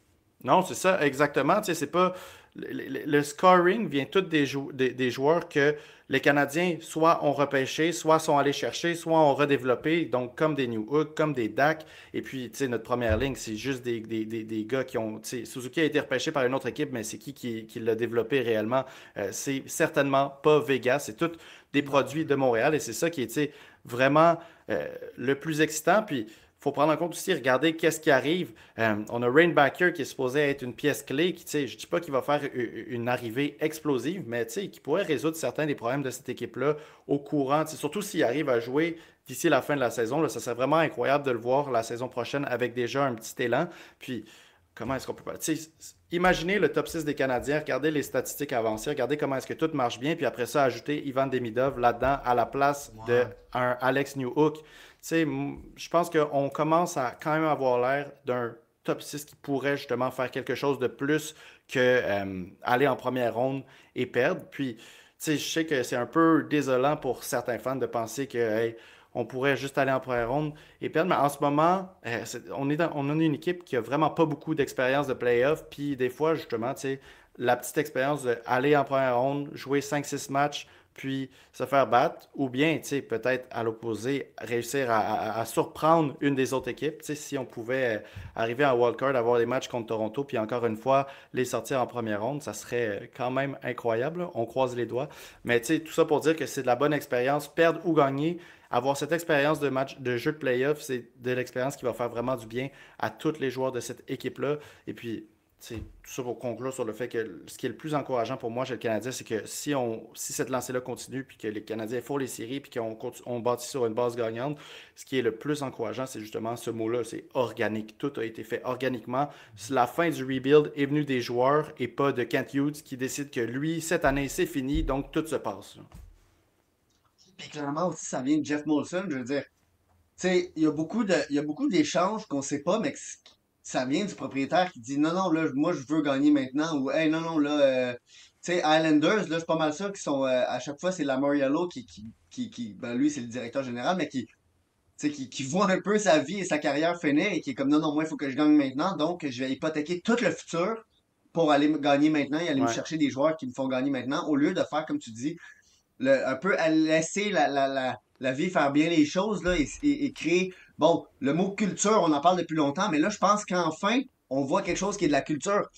Non, c'est ça, exactement. Tu sais, c'est pas. Le scoring vient tout des joueurs que les Canadiens soit ont repêché, soit sont allés chercher, soit ont redéveloppé, donc comme des New Hook, comme des Dak. Et puis, tu sais, notre première ligne, c'est juste des gars qui ont. Tu sais, Suzuki a été repêché par une autre équipe, mais c'est qui l'a développé réellement? C'est certainement pas Vegas. C'est tous des Non. produits de Montréal et c'est ça qui est, tu sais, vraiment le plus excitant. Puis, faut prendre en compte aussi, regarder qu'est-ce qui arrive. On a Rainbacker qui est supposé être une pièce clé, qui, tu sais, je dis pas qu'il va faire une arrivée explosive, mais tu sais, qui pourrait résoudre certains des problèmes de cette équipe-là au courant, tu sais, surtout s'il arrive à jouer d'ici la fin de la saison. Là, ça serait vraiment incroyable de le voir la saison prochaine avec déjà un petit élan. Puis, comment est-ce qu'on peut pas. Tu sais, imaginez le top 6 des Canadiens, regardez les statistiques avancées, regardez comment est-ce que tout marche bien, puis après ça, ajouter Ivan Demidov là-dedans à la place de Ouais. un Alex Newhook. Tu sais, je pense qu'on commence à quand même avoir l'air d'un top 6 qui pourrait justement faire quelque chose de plus que aller en première ronde et perdre. Puis, tu sais, je sais que c'est un peu désolant pour certains fans de penser que hey, on pourrait juste aller en première ronde et perdre. Mais en ce moment, on a une équipe qui a vraiment pas beaucoup d'expérience de playoff. Puis des fois, justement, tu sais, la petite expérience d'aller en première ronde, jouer 5-6 matchs, puis se faire battre, ou bien, tu sais, peut-être à l'opposé, réussir à surprendre une des autres équipes. Tu sais, si on pouvait arriver en wildcard, avoir des matchs contre Toronto, puis encore une fois, les sortir en première ronde, ça serait quand même incroyable. Là. On croise les doigts. Mais tu sais, tout ça pour dire que c'est de la bonne expérience, perdre ou gagner. Avoir cette expérience de match, de jeu de playoff, c'est de l'expérience qui va faire vraiment du bien à tous les joueurs de cette équipe-là. Et puis, c'est tout ça pour conclure sur le fait que ce qui est le plus encourageant pour moi chez le Canadien, c'est que si cette lancée-là continue, puis que les Canadiens font les séries, puis qu'on bâtit sur une base gagnante, ce qui est le plus encourageant, c'est justement ce mot-là, c'est organique. Tout a été fait organiquement. La fin du rebuild est venue des joueurs et pas de Kent Hughes qui décide que lui, cette année, c'est fini, donc tout se passe. Puis clairement aussi, ça vient de Jeff Molson, je veux dire. Tu sais, il y a beaucoup d'échanges qu'on sait pas, mais ça vient du propriétaire qui dit non, non, là, moi, je veux gagner maintenant, ou hey, non, non, là, tu sais, Islanders, là, je suis pas mal sûr qu'ils sont, à chaque fois, c'est Lamoriello ben, lui, c'est le directeur général, mais qui, tu sais, qui voit un peu sa vie et sa carrière finir et qui est comme non, non, moi, il faut que je gagne maintenant, donc je vais hypothéquer tout le futur pour aller me gagner maintenant et aller me Ouais. chercher des joueurs qui me font gagner maintenant, au lieu de faire, comme tu dis, un peu à laisser la vie faire bien les choses là, et créer. Bon, le mot culture, on en parle depuis longtemps, mais là, je pense qu'enfin, on voit quelque chose qui est de la culture.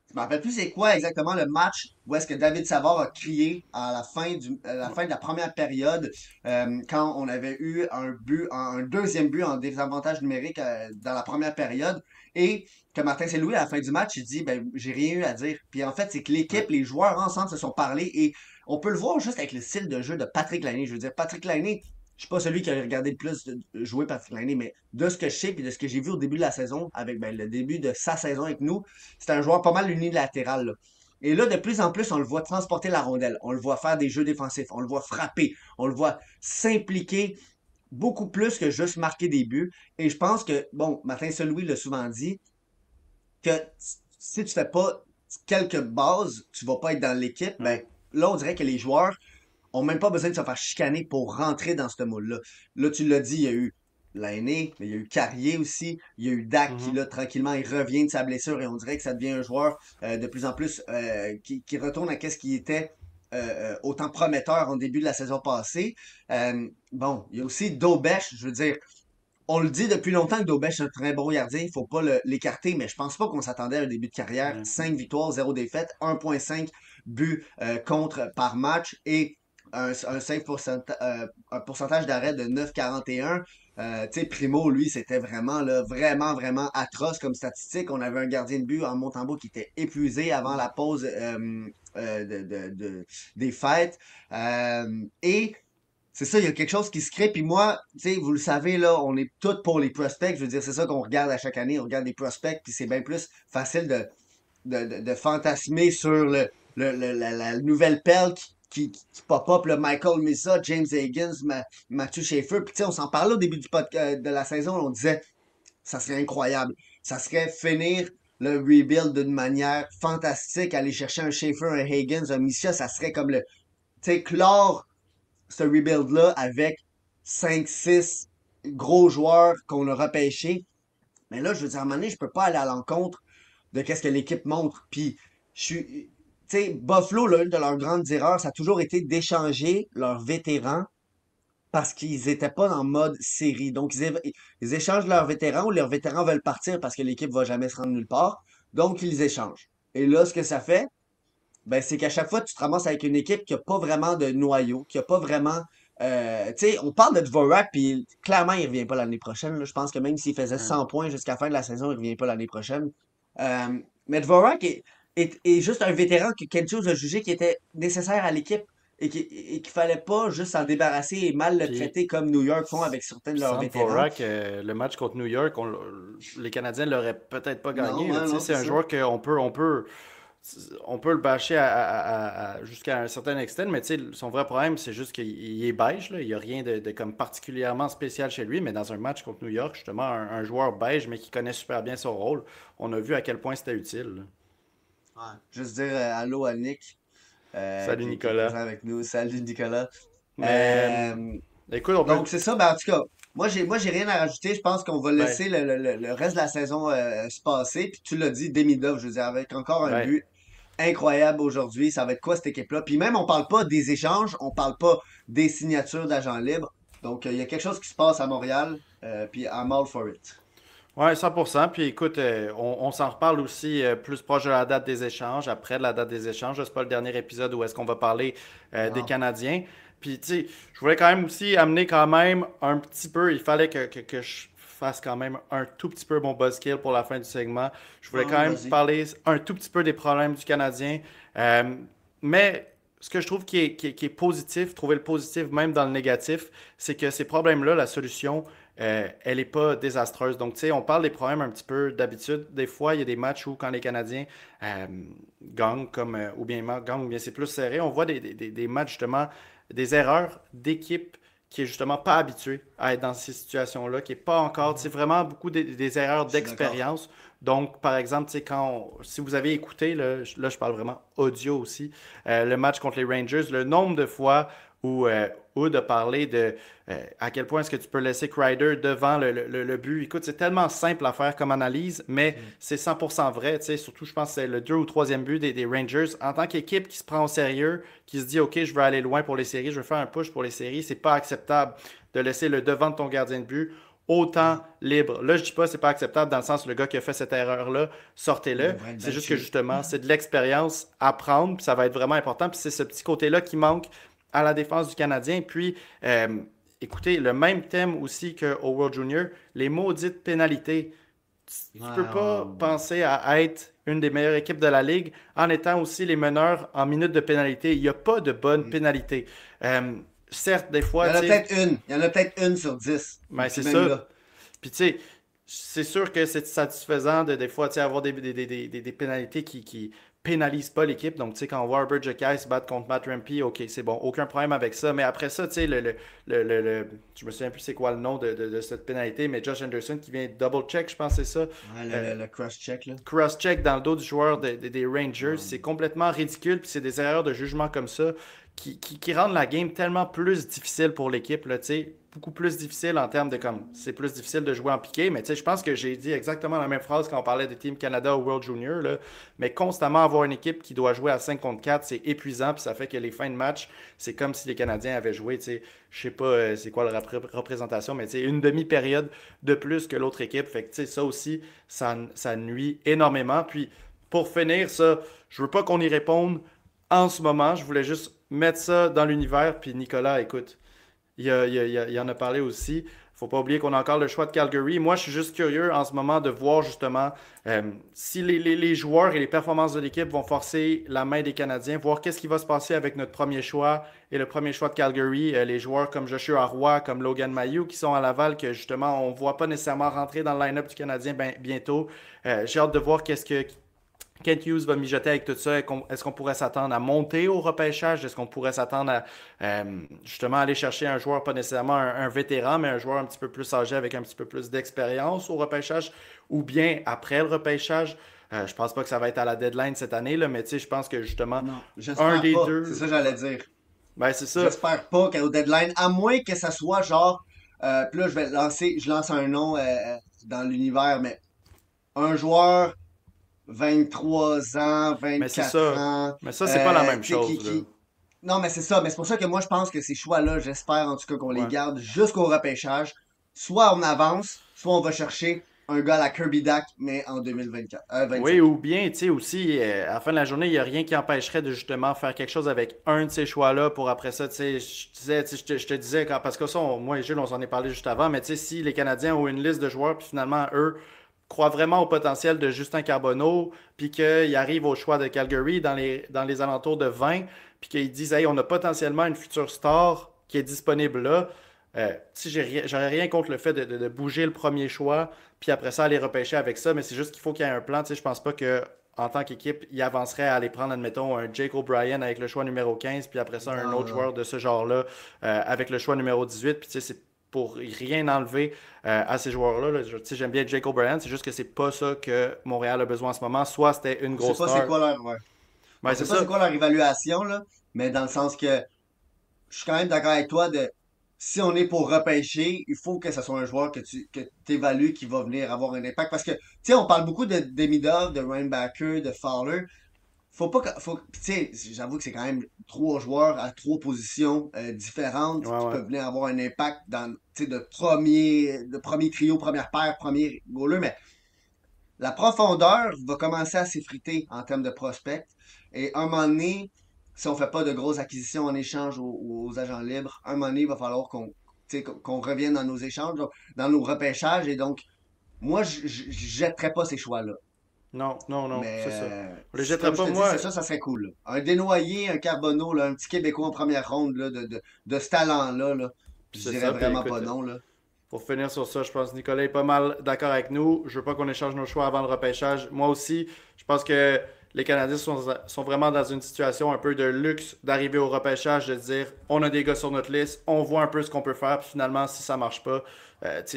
Je me rappelle plus c'est quoi exactement le match où est-ce que David Savard a crié à la fin de la première période quand on avait eu un deuxième but en désavantage numérique dans la première période et que Martin Saint-Louis à la fin du match il dit ben j'ai rien eu à dire. Puis en fait c'est que Ouais. l'équipe, les joueurs ensemble se sont parlé et on peut le voir juste avec le style de jeu de Patrick Lainé. Je veux dire Patrick Lainé, je suis pas celui qui a regardé le plus jouer Patrick Lainé, mais de ce que je sais et de ce que j'ai vu au début de la saison avec ben, le début de sa saison avec nous c'est un joueur pas mal unilatéral. Là. Et là, de plus en plus, on le voit transporter la rondelle. On le voit faire des jeux défensifs. On le voit frapper. On le voit s'impliquer beaucoup plus que juste marquer des buts. Et je pense que, bon, Martin Saint-Louis l'a souvent dit, que si tu fais pas quelques bases, tu vas pas être dans l'équipe. Ouais. Ben, là, on dirait que les joueurs ont même pas besoin de se faire chicaner pour rentrer dans ce moule-là. Là, tu l'as dit, il y a eu Lainé, mais il y a eu Carrier aussi, il y a eu Dak qui, Mhm. là, tranquillement, il revient de sa blessure et on dirait que ça devient un joueur de plus en plus qui retourne à ce qui était autant prometteur en début de la saison passée. Bon, il y a aussi Dobesch, je veux dire, on le dit depuis longtemps que Dobesch est un très bon gardien, il faut pas l'écarter, mais je pense pas qu'on s'attendait à un début de carrière. Ouais. 5 victoires, 0 défaite, 1,5 buts contre par match et un pourcentage d'arrêt de 9,41. Tu sais, Primo, lui, c'était vraiment, là, vraiment, vraiment atroce comme statistique. On avait un gardien de but en Montembeau qui était épuisé avant la pause des fêtes. Et c'est ça, il y a quelque chose qui se crée. Puis moi, tu sais, vous le savez, là, on est tous pour les prospects. Je veux dire, c'est ça qu'on regarde à chaque année. On regarde les prospects, puis c'est bien plus facile de fantasmer sur la nouvelle perle qui pop-up, le Michael Missa, James Higgins, Matthew Schaefer. Puis tu sais, on s'en parlait au début de la saison, on disait, ça serait incroyable. Ça serait finir le rebuild d'une manière fantastique, aller chercher un Schaefer, un Higgins, un Missa, ça serait comme tu sais, clore ce rebuild-là avec 5 6 gros joueurs qu'on a repêchés. Mais là, je veux dire, à un moment donné, je peux pas aller à l'encontre de qu'est-ce que l'équipe montre. Puis, je suis. Tu sais, Buffalo, là, une de leurs grandes erreurs, ça a toujours été d'échanger leurs vétérans parce qu'ils étaient pas en mode série. Donc, ils échangent leurs vétérans ou leurs vétérans veulent partir parce que l'équipe va jamais se rendre nulle part. Donc, ils échangent. Et là, ce que ça fait, ben, c'est qu'à chaque fois, tu te ramasses avec une équipe qui a pas vraiment de noyau, qui a pas vraiment Tu sais, on parle de Dvorak, puis clairement, il revient pas l'année prochaine, là. Je pense que même s'il faisait Hum. 100 points jusqu'à la fin de la saison, il revient pas l'année prochaine. Mais Dvorak est juste un vétéran que Kent a jugé qui était nécessaire à l'équipe et qu'il fallait pas juste s'en débarrasser et mal le Puis, traiter comme New York font avec certains de leurs sans vétérans. Dvorak, le match contre New York, les Canadiens l'auraient peut-être pas Non, gagné, là. ouais, Tu sais, non, c'est c'est un ça. joueur on peut le bâcher jusqu'à un certain extent, mais tu sais, son vrai problème, c'est juste qu'il est beige, là. Il n'y a rien de comme particulièrement spécial chez lui, mais dans un match contre New York, justement, un joueur beige, mais qui connaît super bien son rôle, on a vu à quel point c'était utile, là. Ouais. Juste dire allô à Nick, Salut qui est présent Nicolas. avec nous. Salut Nicolas. Mais Euh, écoute, on peut. donc c'est ça, ben en tout cas, moi j'ai rien à rajouter. Je pense qu'on va Ben, laisser le reste de la saison se passer. Puis tu l'as dit, Demidov, je veux dire, avec encore un ben, but incroyable aujourd'hui. Ça va être quoi cette équipe-là? Puis même, on parle pas des échanges, on parle pas des signatures d'agents libres. Donc il y a quelque chose qui se passe à Montréal, puis I'm all for it. ouais, 100%. Puis écoute, on s'en reparle aussi plus proche de la date des échanges, après de la date des échanges. C'est pas le dernier épisode où est-ce qu'on va parler des Non. Canadiens. Puis tu sais, je voulais quand même aussi amener quand même un petit peu, il fallait que je fasse quand même un tout petit peu mon buzzkill pour la fin du segment. Je voulais quand Ah, même vas-y. parler un tout petit peu des problèmes du Canadien. Euh, mais ce que je trouve qui est positif, trouver le positif même dans le négatif, c'est que ces problèmes-là, la solution, elle n'est pas désastreuse. Donc, tu sais, on parle des problèmes un petit peu d'habitude. Des fois, il y a des matchs où, quand les Canadiens euh, gagnent, gagnent, ou bien c'est plus serré, on voit des matchs, justement, des erreurs d'équipe qui est justement pas habitué à être dans ces situations-là, qui est pas encore, c'est Mhm. vraiment beaucoup des erreurs Je suis d'accord. d'expérience. Donc, par exemple, tu sais, si vous avez écouté, là, je parle vraiment audio aussi, le match contre les Rangers, le nombre de fois où Hood a parlé de à quel point est-ce que tu peux laisser Kreider devant le but. Écoute, c'est tellement simple à faire comme analyse, mais Mm. c'est 100% vrai. Tu sais, surtout, je pense que c'est le deux ou troisième but des Rangers. En tant qu'équipe qui se prend au sérieux, qui se dit, OK, je veux aller loin pour les séries, je veux faire un push pour les séries, c'est pas acceptable de laisser le devant de ton gardien de but autant Non, libre. Là, je dis pas c'est pas acceptable dans le sens où le gars qui a fait cette erreur-là, il sortez-le. devrait être C'est juste que benché. justement, c'est de l'expérience à prendre, puis ça va être vraiment important. Puis c'est ce petit côté-là qui manque à la défense du Canadien. Puis, écoutez, le même thème aussi qu'au World Junior, les maudites pénalités. Tu peux pas Ouais. penser à être une des meilleures équipes de la ligue en étant aussi les meneurs en minutes de pénalité. Il n'y a pas de bonne Mm. pénalité. Euh, certes, des Il fois, y en tu a sais, peut-être une. Il y en a peut-être une sur 10. ben Puis c'est même ça. là. Puis tu sais, c'est sûr que c'est satisfaisant de des fois tu sais, avoir des pénalités qui pénalisent pas l'équipe. Donc tu sais, quand on voit Herbert Jokai se battre contre Matt Rampy, ok, c'est bon, aucun problème avec ça. Mais après ça, tu sais, je me souviens plus c'est quoi le nom de cette pénalité, mais Josh Anderson qui vient double check, je pense que c'est ça. Ouais, Euh, le cross-check, là. Cross-check dans le dos du joueur des Rangers, Ouais. c'est complètement ridicule. Puis c'est des erreurs de jugement comme ça qui rendent la game tellement plus difficile pour l'équipe, là, tu sais. Beaucoup plus difficile en termes de comme c'est plus difficile de jouer en piqué, mais tu sais, je pense que j'ai dit exactement la même phrase quand on parlait de Team Canada au World Junior, là, mais constamment avoir une équipe qui doit jouer à 5 contre 4, c'est épuisant, puis ça fait que les fins de match, c'est comme si les Canadiens avaient joué, tu sais, je sais pas c'est quoi la représentation, mais tu sais, une demi-période de plus que l'autre équipe, fait que tu sais, ça aussi, ça nuit énormément, puis pour finir, ça, je veux pas qu'on y réponde en ce moment, je voulais juste mettre ça dans l'univers, puis Nicolas, écoute, il en a parlé aussi. Faut pas oublier qu'on a encore le choix de Calgary. Moi, je suis juste curieux en ce moment de voir justement si les joueurs et les performances de l'équipe vont forcer la main des Canadiens, voir qu'est-ce qui va se passer avec notre premier choix et le premier choix de Calgary. Les joueurs comme Joshua Roy, comme Logan Mayou qui sont à Laval, que justement on ne voit pas nécessairement rentrer dans le line-up du Canadien bientôt. J'ai hâte de voir qu'est-ce que Kent Hughes va mijoter avec tout ça. Est-ce qu'on pourrait s'attendre à monter au repêchage? Est-ce qu'on pourrait s'attendre à justement aller chercher un joueur, pas nécessairement un vétéran, mais un joueur un petit peu plus âgé avec un petit peu plus d'expérience au repêchage? Ou bien après le repêchage? Je pense pas que ça va être à la deadline cette année, là, mais tu sais, je pense que justement, Non, un j'espère des pas. C'est deux, ça que j'allais dire. ben c'est ça. J'espère pas qu'au deadline, à moins que ça soit genre, puis là, je lance un nom dans l'univers, mais un joueur 23 ans, Mais c'est 24 ça. ans, Mais ça, c'est pas la même tu sais, chose, là. non, mais c'est ça, mais c'est pour ça que moi, je pense que ces choix-là, j'espère en tout cas qu'on les Ouais. garde jusqu'au repêchage. Soit on avance, soit on va chercher. un gars à la Kirby Dak, mais en 2024, Oui, 25. ou bien, tu sais, aussi, à la fin de la journée, il n'y a rien qui empêcherait de justement faire quelque chose avec un de ces choix-là pour après ça, tu sais, je disais, tu sais, je te disais, parce que ça, moi et Gilles, on s'en est parlé juste avant, mais tu sais, si les Canadiens ont une liste de joueurs, puis finalement, eux, croient vraiment au potentiel de Justin Carbonneau, puis qu'ils arrivent au choix de Calgary dans les alentours de 20, puis qu'ils disent, hey, on a potentiellement une future star qui est disponible là. Si j'aurais rien contre le fait de bouger le premier choix, puis après ça, aller repêcher avec ça, mais c'est juste qu'il faut qu'il y ait un plan. Tu sais, je pense pas que en tant qu'équipe, il avancerait à aller prendre, admettons, un Jake O'Brien avec le choix numéro 15, puis après ça, un Non, autre non. joueur de ce genre-là avec le choix numéro 18. Puis tu sais, c'est pour rien enlever à ces joueurs-là. Là. Tu sais, j'aime bien Jake O'Brien, c'est juste que c'est pas ça que Montréal a besoin en ce moment. Soit c'était une On sait grosse pas c'est star. quoi leur, ouais. On Ouais, c'est sait pas c'est ça. quoi leur évaluation, là, mais dans le sens que je suis quand même d'accord avec toi de si on est pour repêcher, il faut que ce soit un joueur que tu évalues qui va venir avoir un impact. Parce que, tu sais, on parle beaucoup de Demidov, de Reinbacker, de Fowler. Faut pas que, faut, tu sais, j'avoue que c'est quand même trois joueurs à trois positions différentes Ouais, qui ouais. peuvent venir avoir un impact dans, tu sais, de premier trio, première paire, premier goaler, mais la profondeur va commencer à s'effriter en termes de prospects. Et un moment donné, si on ne fait pas de grosses acquisitions en échange aux agents libres, un moment donné, il va falloir qu'on revienne dans nos échanges, dans nos repêchages. Et donc, moi, je ne jetterais pas ces choix-là. Non, non, non, Mais c'est ça. On les jetterait comme je pas, te dis, moi. c'est ça, ça serait cool, là. Un Desnoyers, un Carbonneau, là, un petit Québécois en première ronde là, de ce talent-là, là, je C'est dirais ça. Puis vraiment pas écoute, non. Là. pour finir sur ça, je pense que Nicolas est pas mal d'accord avec nous. Je veux pas qu'on échange nos choix avant le repêchage. Moi aussi, je pense que les Canadiens sont vraiment dans une situation un peu de luxe d'arriver au repêchage, de dire on a des gars sur notre liste, on voit un peu ce qu'on peut faire, puis finalement, si ça marche pas,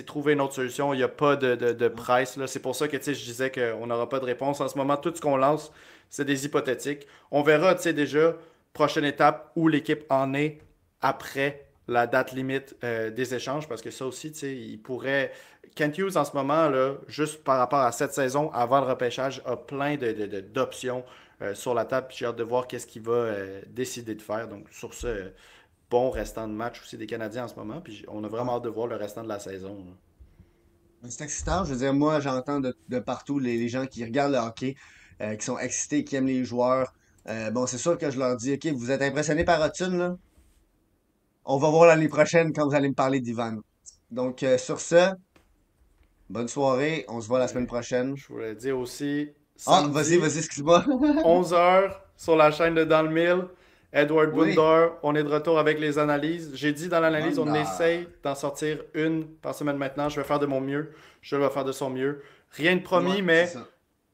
trouver une autre solution. Il n'y a pas de presse. Là. C'est pour ça que je disais qu'on n'aura pas de réponse. En ce moment, tout ce qu'on lance, c'est des hypothétiques. On verra déjà, prochaine étape, où l'équipe en est après la date limite des échanges, parce que ça aussi, il pourrait. Kent Hughes, en ce moment, là, juste par rapport à cette saison, avant le repêchage, a plein d'options sur la table. Puis j'ai hâte de voir qu'est-ce qu'il va décider de faire. Donc, sur ce bon restant de match aussi des Canadiens en ce moment. Puis on a Ouais. vraiment hâte de voir le restant de la saison. Là. C'est excitant. Je veux dire, moi, j'entends de partout les gens qui regardent le hockey, qui sont excités, qui aiment les joueurs. Bon, c'est sûr que je leur dis, OK, vous êtes impressionnés par Hudson, là? On va voir l'année prochaine quand vous allez me parler d'Ivan. Donc, sur ce, bonne soirée. On se voit la semaine Ouais. prochaine. Je voulais dire aussi, Ah, vas-y, samedi, vas-y, excuse-moi. 11 heures sur la chaîne de Dans le Mille. Edward Oui. Bundor, on est de retour avec les analyses. J'ai dit dans l'analyse, on Banda. essaye d'en sortir une par semaine maintenant. Je vais faire de mon mieux. Je vais faire de son mieux. Rien de Ouais, promis, c'est mais ça.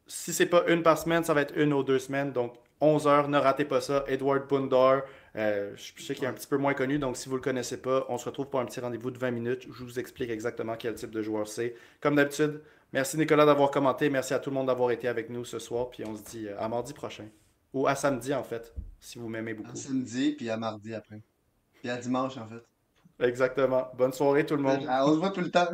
si c'est pas une par semaine, ça va être une ou 2 semaines. Donc 11 heures, ne ratez pas ça. Edward Bundor, je sais qu'il est un Ouais. petit peu moins connu, donc si vous le connaissez pas, on se retrouve pour un petit rendez-vous de 20 minutes. Je vous explique exactement quel type de joueur c'est. Comme d'habitude, merci Nicolas d'avoir commenté. Merci à tout le monde d'avoir été avec nous ce soir. Puis on se dit à mardi prochain. Ou à samedi en fait, si vous m'aimez À beaucoup. samedi, puis à mardi après. Puis à dimanche, en fait. Exactement. Bonne soirée tout le monde. On se voit tout le temps.